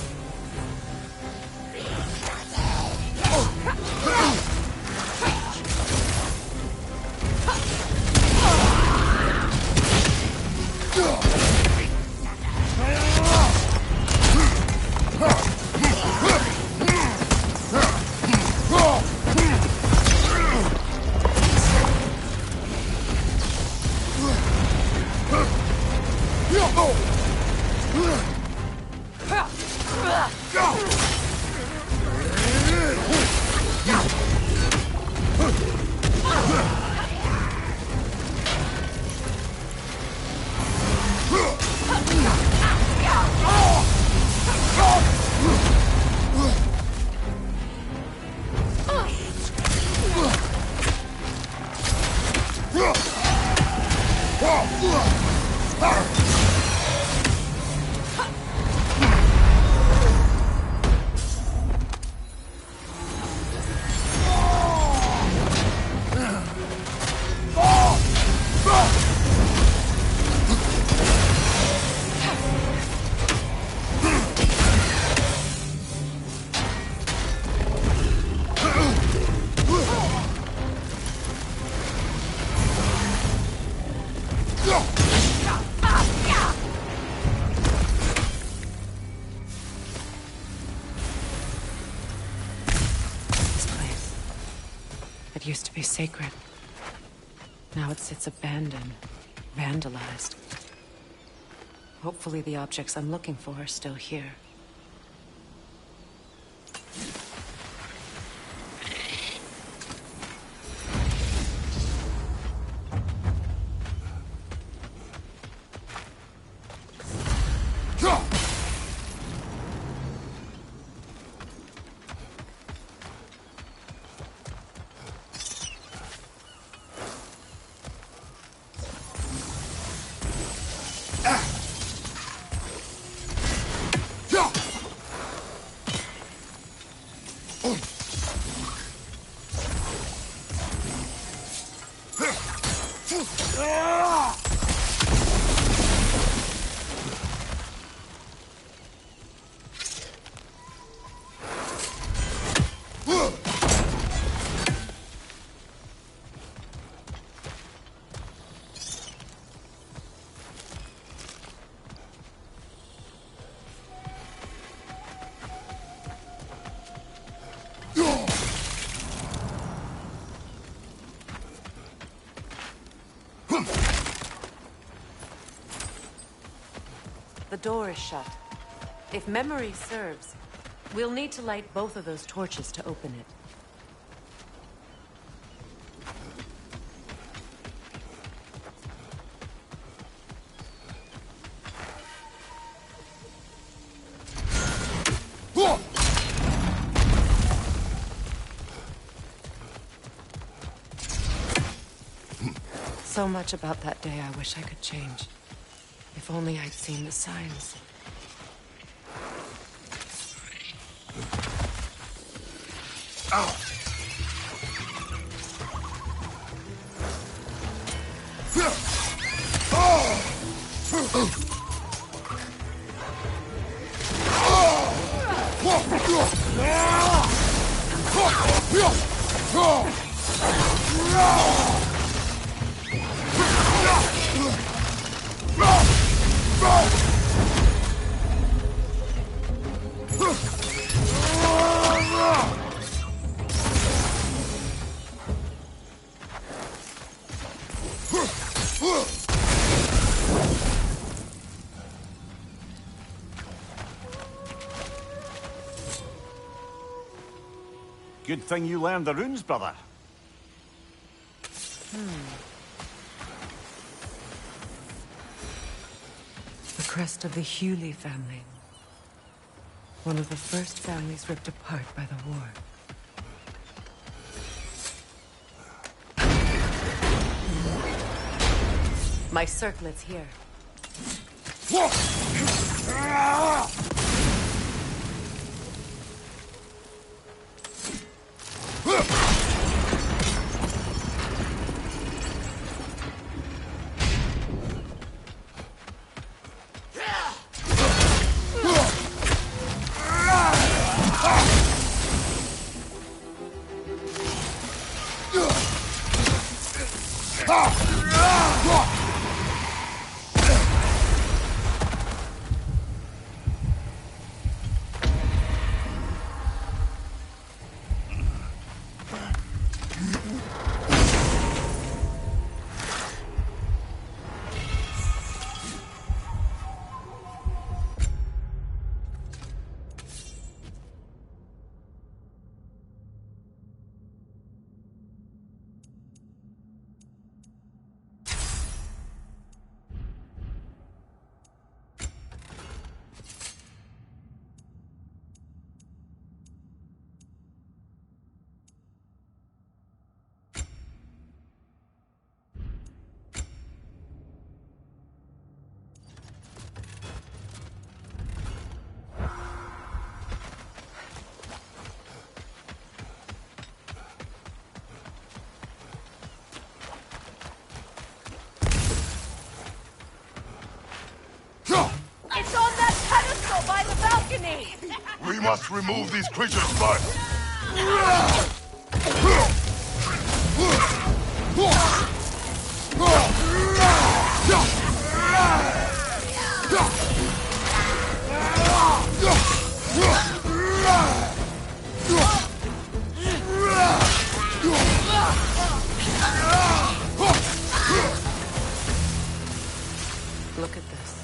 It used to be sacred. Now it sits abandoned, vandalized. Hopefully the objects I'm looking for are still here. The door is shut. If memory serves, we'll need to light both of those torches to open it. So much about that day I wish I could change. If only I'd seen the signs. Ow! Good thing you learned the runes, brother. The crest of the Hewley family. One of the first families ripped apart by the war. My circlet's here. It's on that pedestal by the balcony! We must remove these creatures first. Look at this.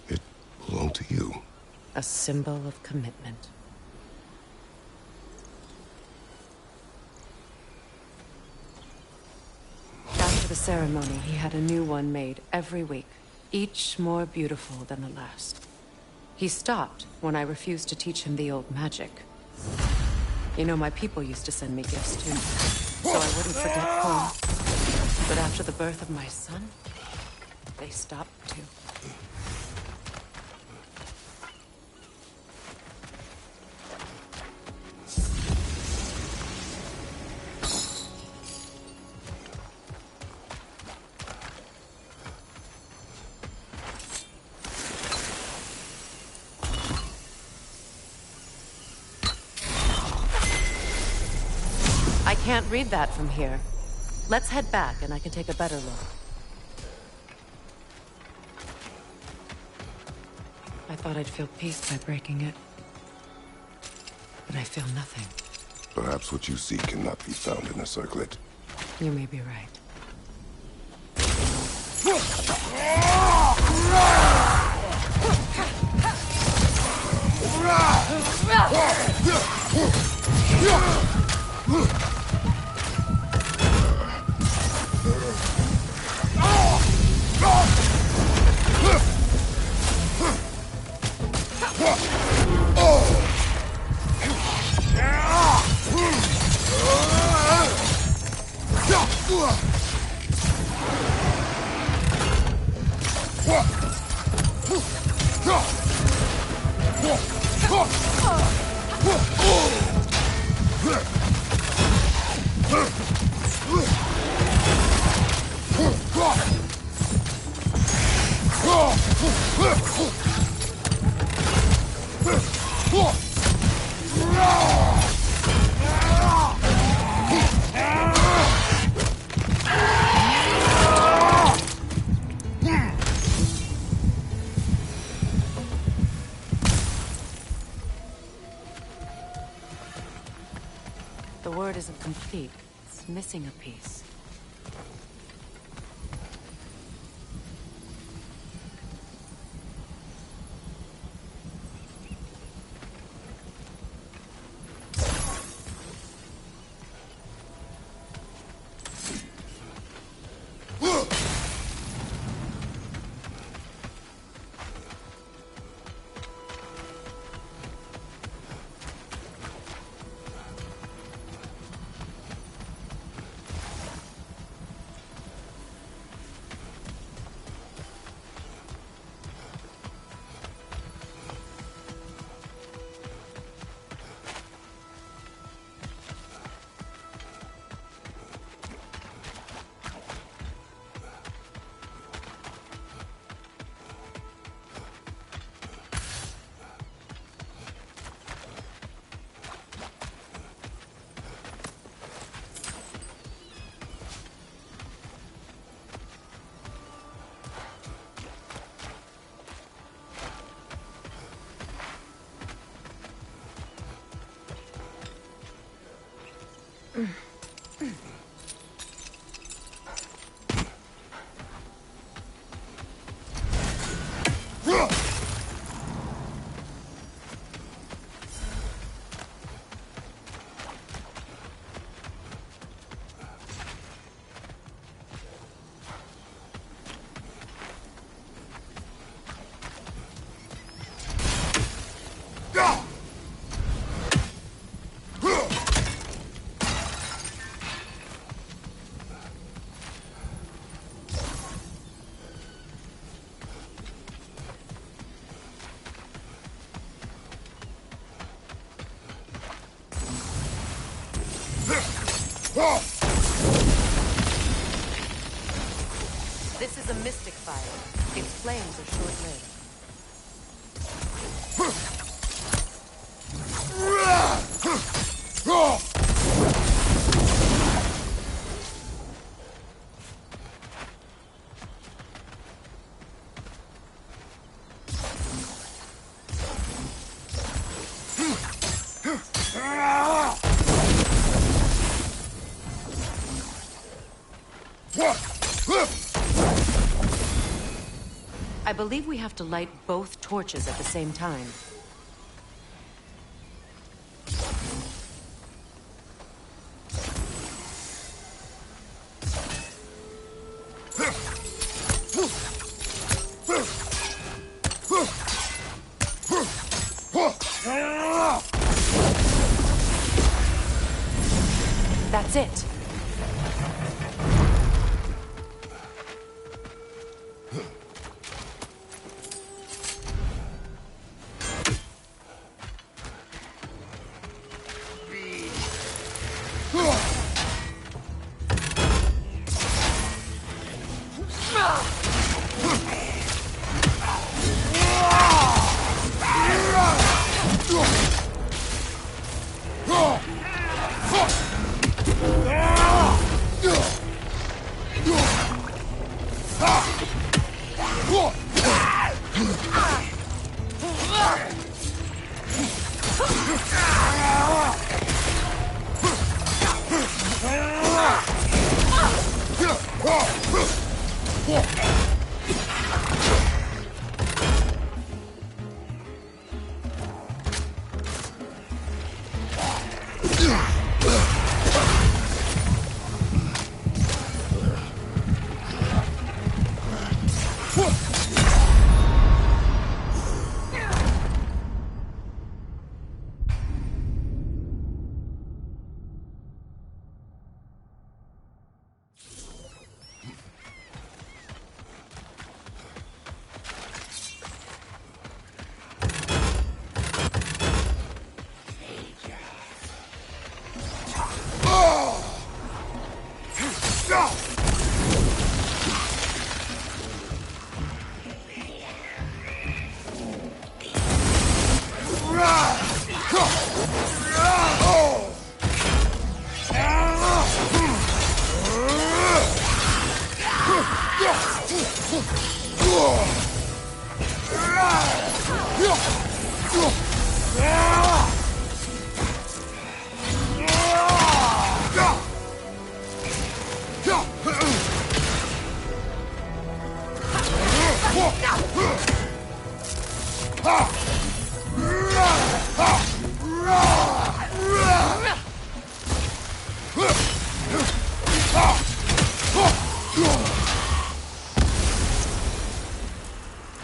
It belonged to you. A symbol of commitment. After the ceremony, he had a new one made every week, each more beautiful than the last. He stopped when I refused to teach him the old magic. You know, my people used to send me gifts too, so I wouldn't forget home. But after the birth of my son, they stopped too. I can't read that from here. Let's head back and I can take a better look. I thought I'd feel peace by breaking it. But I feel nothing. Perhaps what you seek cannot be found in a circlet. You may be right. The word isn't complete. It's missing a piece. This is a mystic fire. Its flames are short-lived. I believe we have to light both torches at the same time. That's it.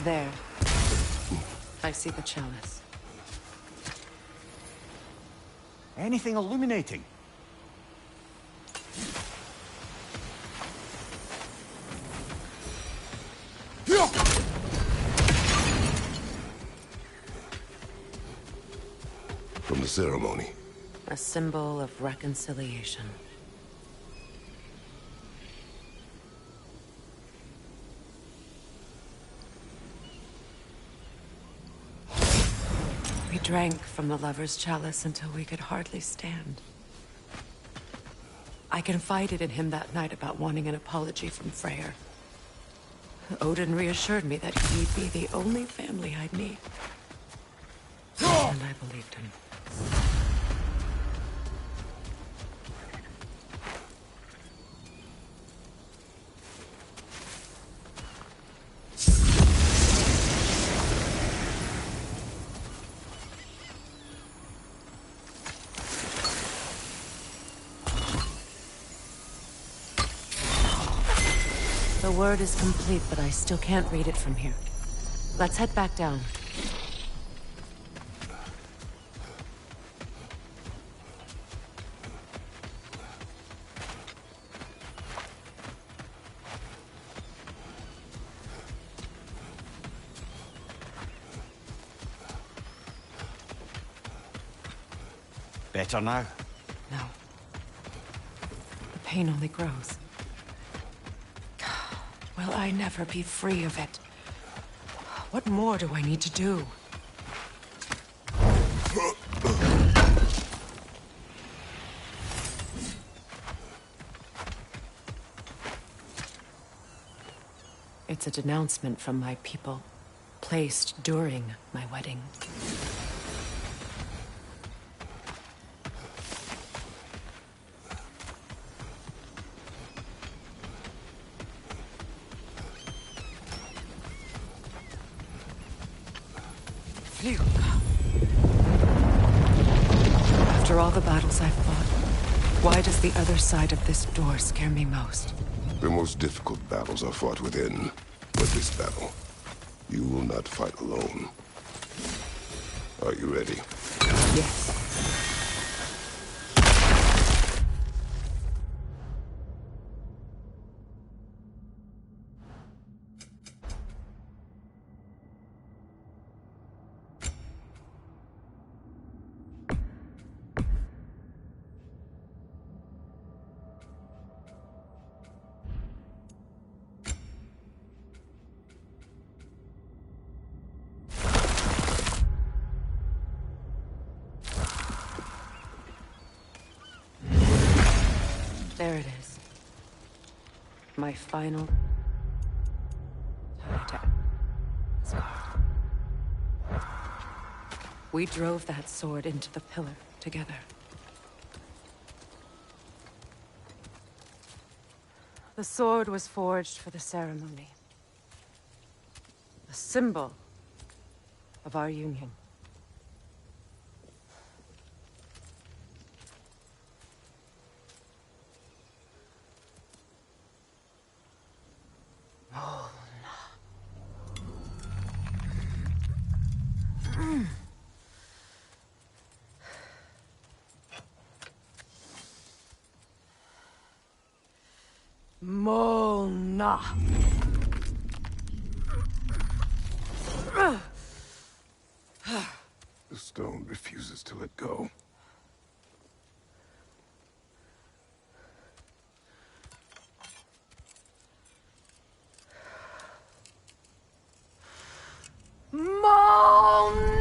There. I see the chalice. Anything illuminating? From the ceremony. A symbol of reconciliation. We drank from the lover's chalice until we could hardly stand. I confided in him that night about wanting an apology from Freyr. Odin reassured me that he'd be the only family I'd need. And I believed him. The word is complete, but I still can't read it from here. Let's head back down. Better now? No. The pain only grows. Will I never be free of it? What more do I need to do? It's a denouncement from my people, placed during my wedding. After all the battles I've fought, why does the other side of this door scare me most? The most difficult battles are fought within. But this battle, you will not fight alone. Are you ready? Yes. There it is. My final scar. We drove that sword into the pillar together. The sword was forged for the ceremony. A symbol of our union. Molna. The stone refuses to let go. Molna!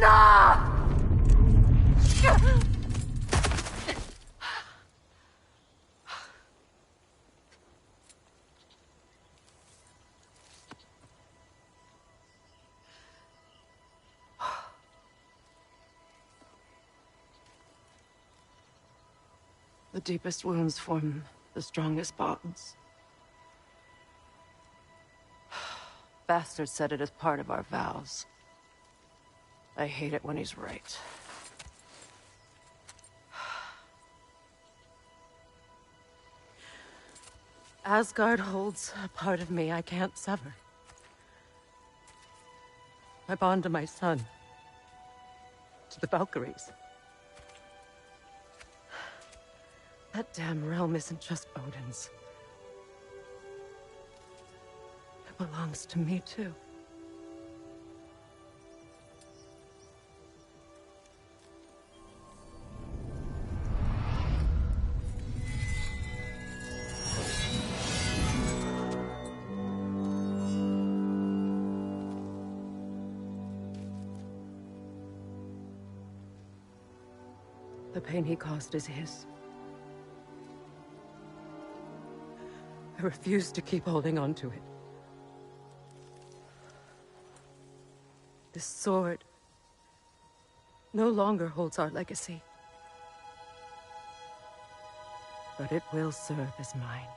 The deepest wounds form the strongest bonds. Bastard said it as part of our vows. I hate it when he's right. Asgard holds a part of me I can't sever. I bond to my son. To the Valkyries. That damn realm isn't just Odin's. It belongs to me, too. The pain he caused is his. I refuse to keep holding on to it. This sword no longer holds our legacy. But it will serve as mine.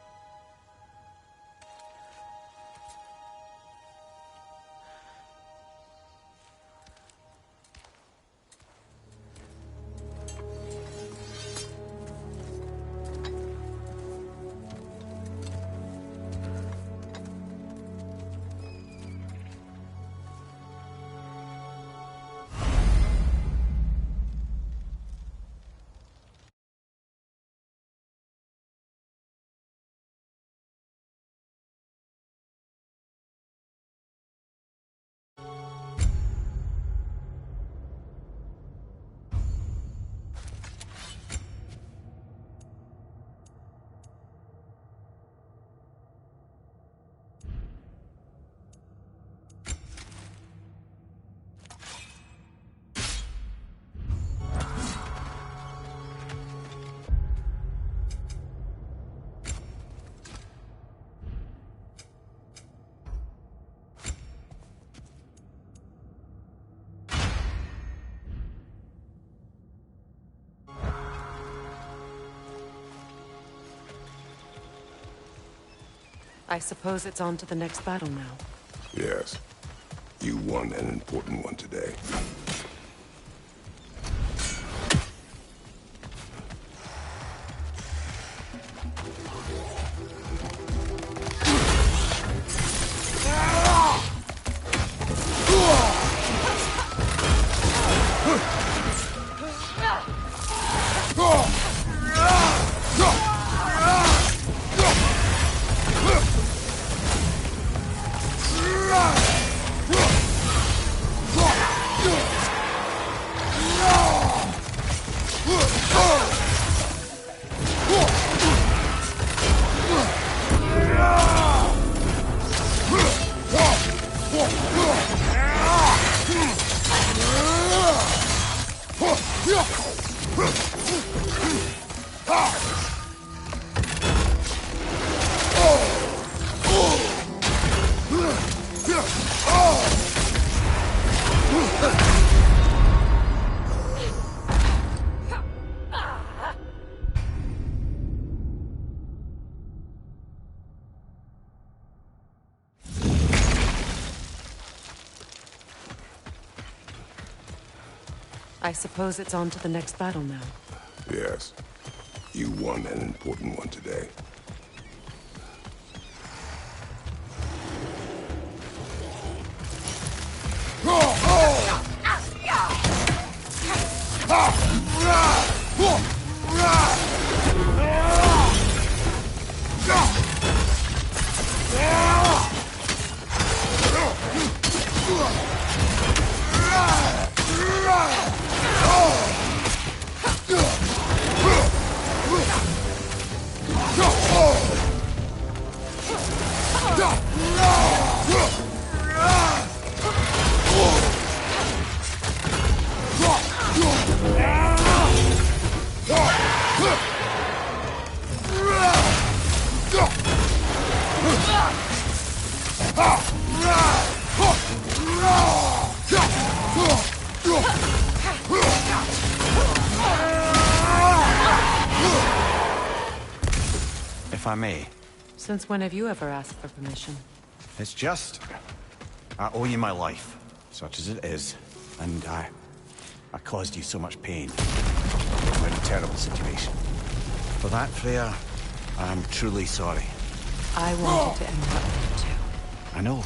I suppose it's on to the next battle now. Yes. You won an important one today. I suppose it's on to the next battle now. Yes. You won an important one today. If I may. Since when have you ever asked for permission? It's just... I owe you my life, such as it is. And I caused you so much pain. I'm in a terrible situation. For that, Freya, I'm truly sorry. I wanted to end up there too. I know.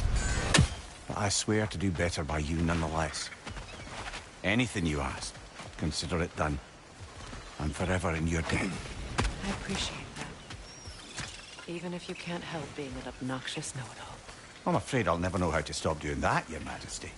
But I swear to do better by you nonetheless. Anything you ask, consider it done. I'm forever in your debt. I appreciate that. Even if you can't help being an obnoxious know-it-all. I'm afraid I'll never know how to stop doing that, Your Majesty.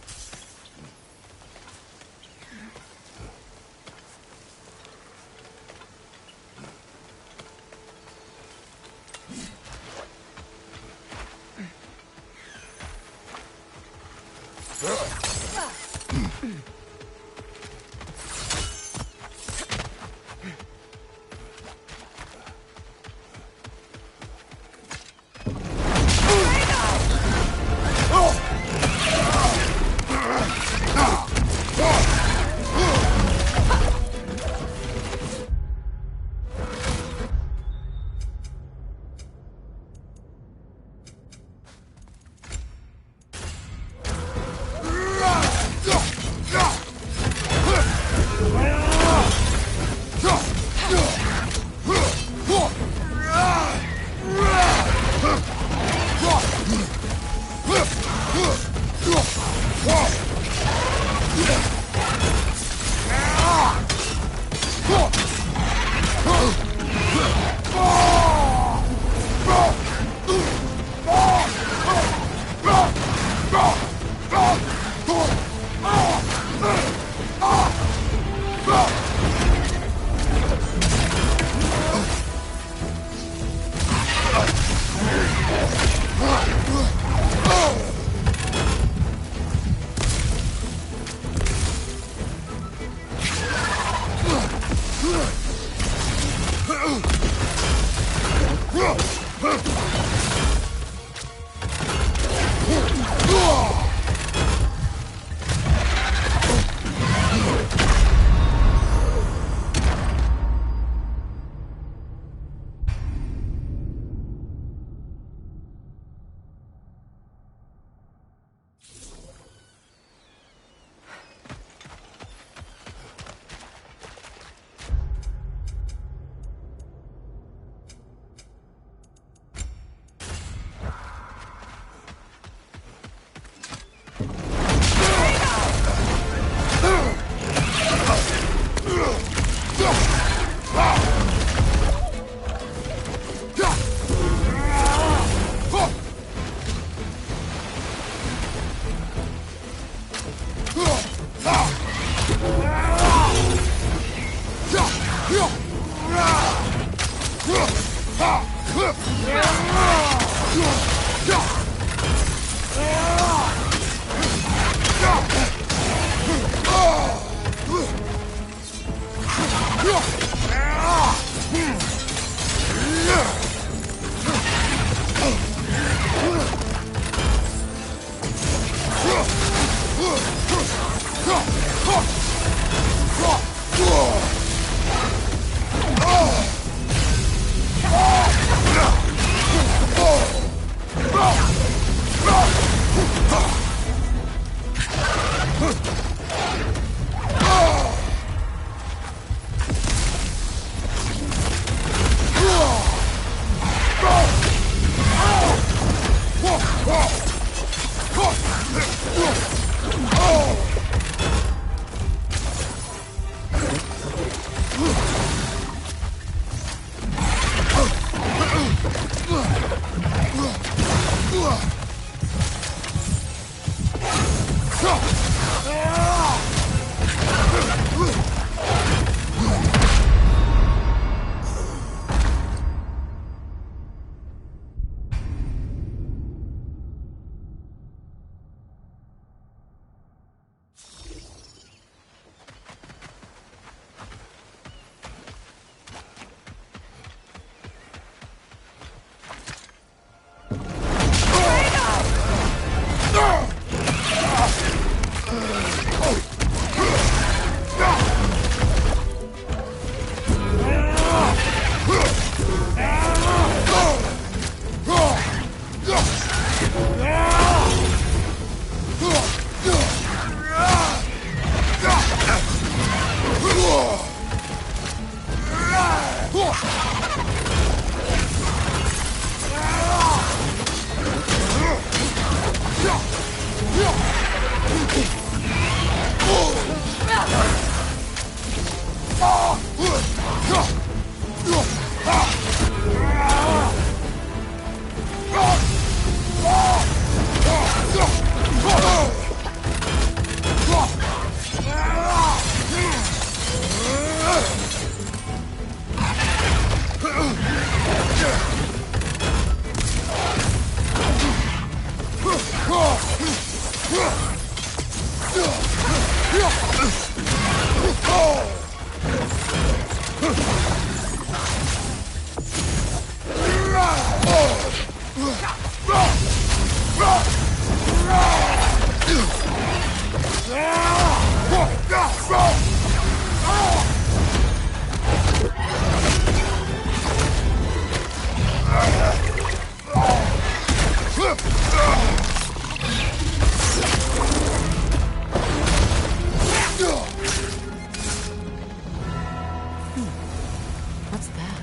What's that?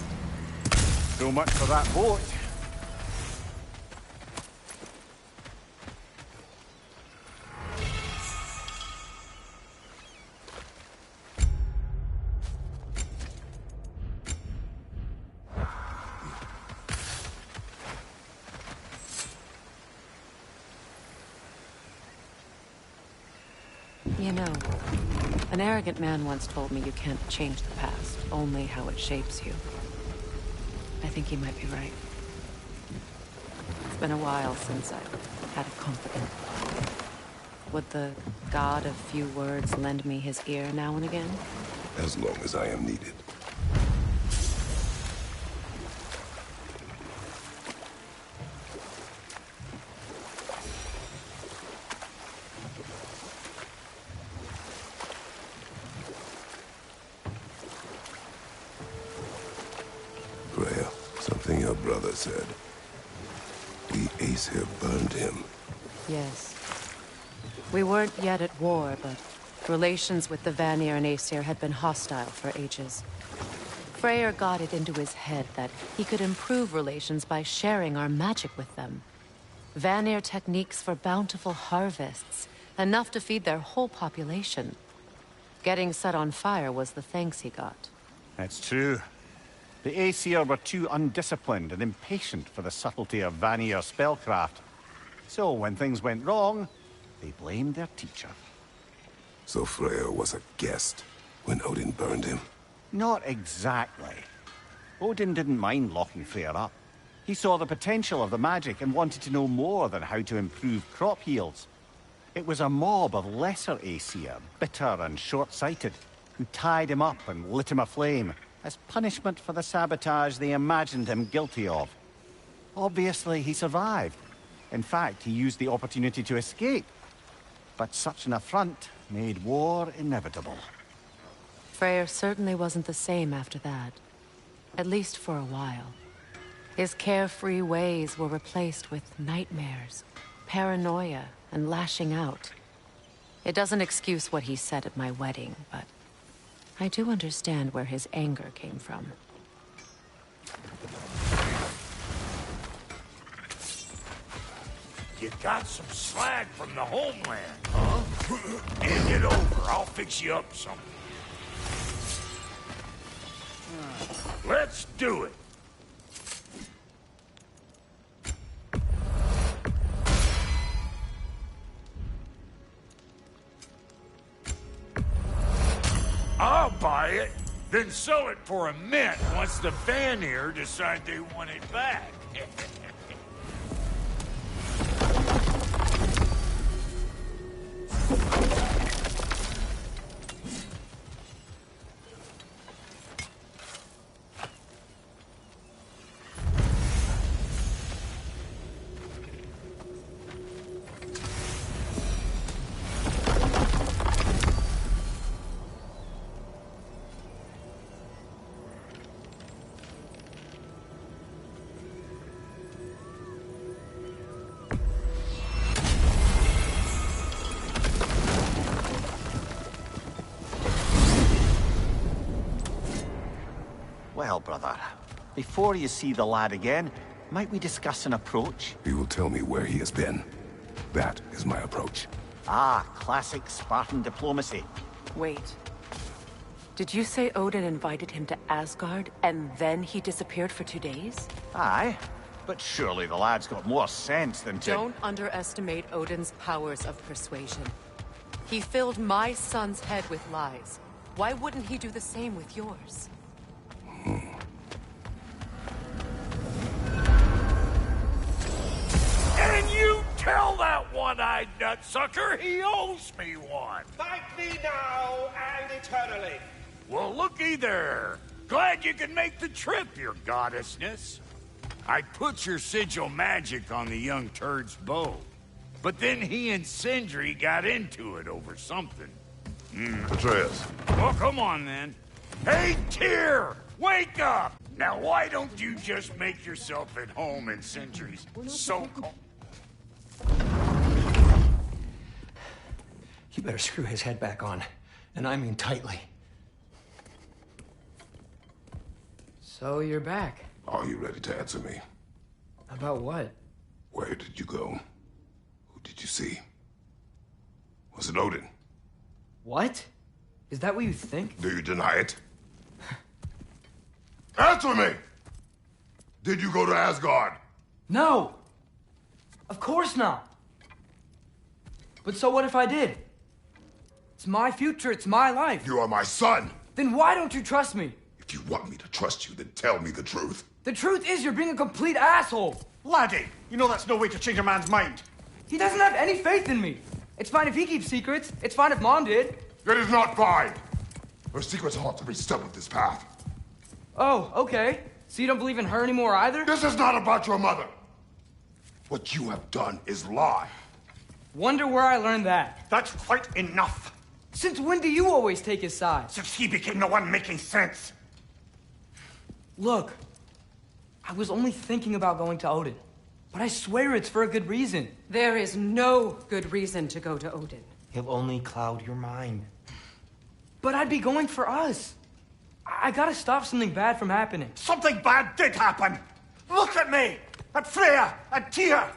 So much for that boat. You know, an arrogant man once told me you can't change the past, only how it shapes you. I think he might be right. It's been a while since I've had a confidant. Would the god of few words lend me his ear now and again? As long as I am needed. Freya, something your brother said. The Aesir burned him. Yes. We weren't yet at war, but relations with the Vanir and Aesir had been hostile for ages. Freyr got it into his head that he could improve relations by sharing our magic with them. Vanir techniques for bountiful harvests, enough to feed their whole population. Getting set on fire was the thanks he got. It's true. The Aesir were too undisciplined and impatient for the subtlety of Vanir spellcraft. So when things went wrong, they blamed their teacher. So Freya was a guest when Odin burned him? Not exactly. Odin didn't mind locking Freya up. He saw the potential of the magic and wanted to know more than how to improve crop yields. It was a mob of lesser Aesir, bitter and short-sighted, who tied him up and lit him aflame as punishment for the sabotage they imagined him guilty of. Obviously, he survived. In fact, he used the opportunity to escape. But such an affront made war inevitable. Freyr certainly wasn't the same after that. At least for a while. His carefree ways were replaced with nightmares, paranoia, and lashing out. It doesn't excuse what he said at my wedding, but I do understand where his anger came from. You got some slag from the homeland, huh? Hand it over. I'll fix you up something. Let's do it. I'll buy it, then sell it for a mint once the Vanir decide they want it back. Well, brother, before you see the lad again, might we discuss an approach? He will tell me where he has been. That is my approach. Ah, classic Spartan diplomacy. Wait. Did you say Odin invited him to Asgard, and then he disappeared for 2 days? Aye, but surely the lad's got more sense than to... Don't underestimate Odin's powers of persuasion. He filled my son's head with lies. Why wouldn't he do the same with yours? And you tell that one-eyed nutsucker he owes me one. Thank me now and eternally. Well, looky there. Glad you can make the trip, your goddessness. I put your sigil magic on the young turd's bow. But then he and Sindri got into it over something. Atreus. Well, come on, then. Hey, Tyr! Wake up! Now, why don't you just make yourself at home in Sindri's so-called... You better screw his head back on. And I mean tightly. So you're back. Are you ready to answer me? About what? Where did you go? Who did you see? Was it Odin? What? Is that what you think? Do you deny it? Answer me! Did you go to Asgard? No! Of course not! But so what if I did? It's my future, it's my life. You are my son! Then why don't you trust me? If you want me to trust you, then tell me the truth. The truth is you're being a complete asshole! Laddie, you know that's no way to change a man's mind. He doesn't have any faith in me. It's fine if he keeps secrets. It's fine if Mom did. It is not fine! Her secrets ought to be stuck with this path. Oh, okay. So you don't believe in her anymore either? This is not about your mother. What you have done is lie. Wonder where I learned that. That's quite enough. Since when do you always take his side? Since he became the one making sense. Look, I was only thinking about going to Odin. But I swear it's for a good reason. There is no good reason to go to Odin. He'll only cloud your mind. But I'd be going for us. I gotta stop something bad from happening. Something bad did happen. Look at me, at Freya, at Tyr.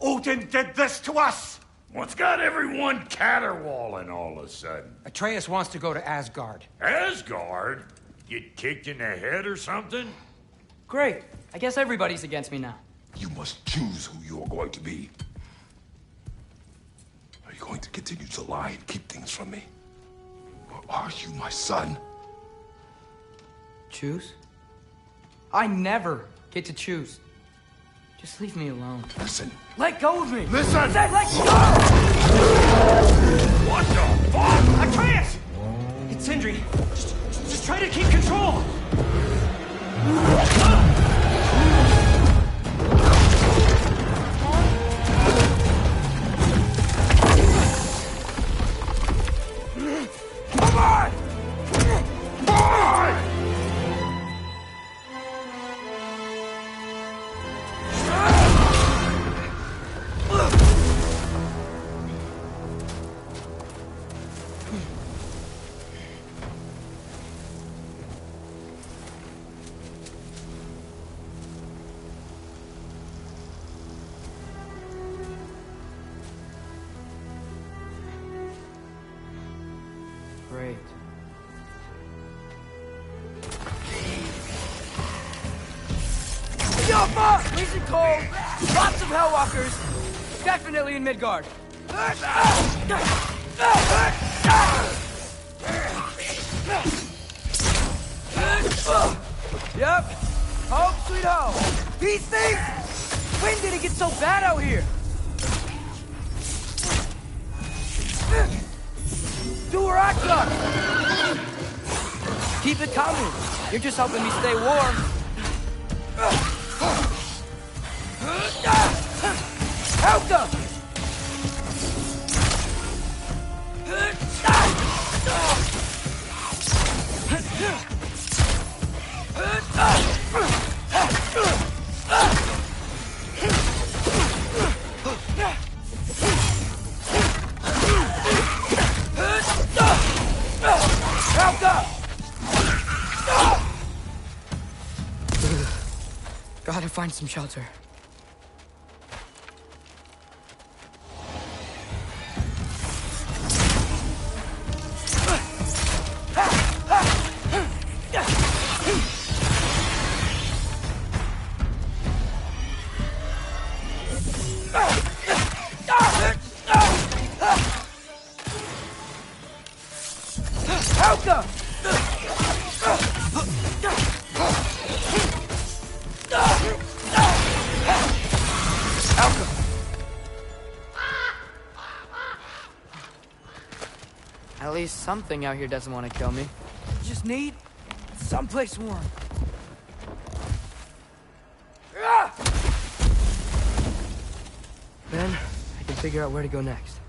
Odin did this to us. What's got everyone caterwauling all of a sudden? Atreus wants to go to Asgard. Asgard? Get kicked in the head or something? Great. I guess everybody's against me now. You must choose who you are going to be. Are you going to continue to lie and keep things from me? Or are you my son? Choose? I never get to choose. Just leave me alone. Listen. Let go of me! Listen! I said let go! What the fuck? Atreus! It's Sindri. Just try to keep control. Come on! Come on! freezing cold, lots of Hellwalkers, definitely in Midgard. Yep. Home sweet home. These things? When did it get so bad out here? Do where I come. Keep it coming. You're just helping me stay warm. Helga! Gotta find some shelter. Helga! At least something out here doesn't want to kill me. Just need someplace warm. Then I can figure out where to go next.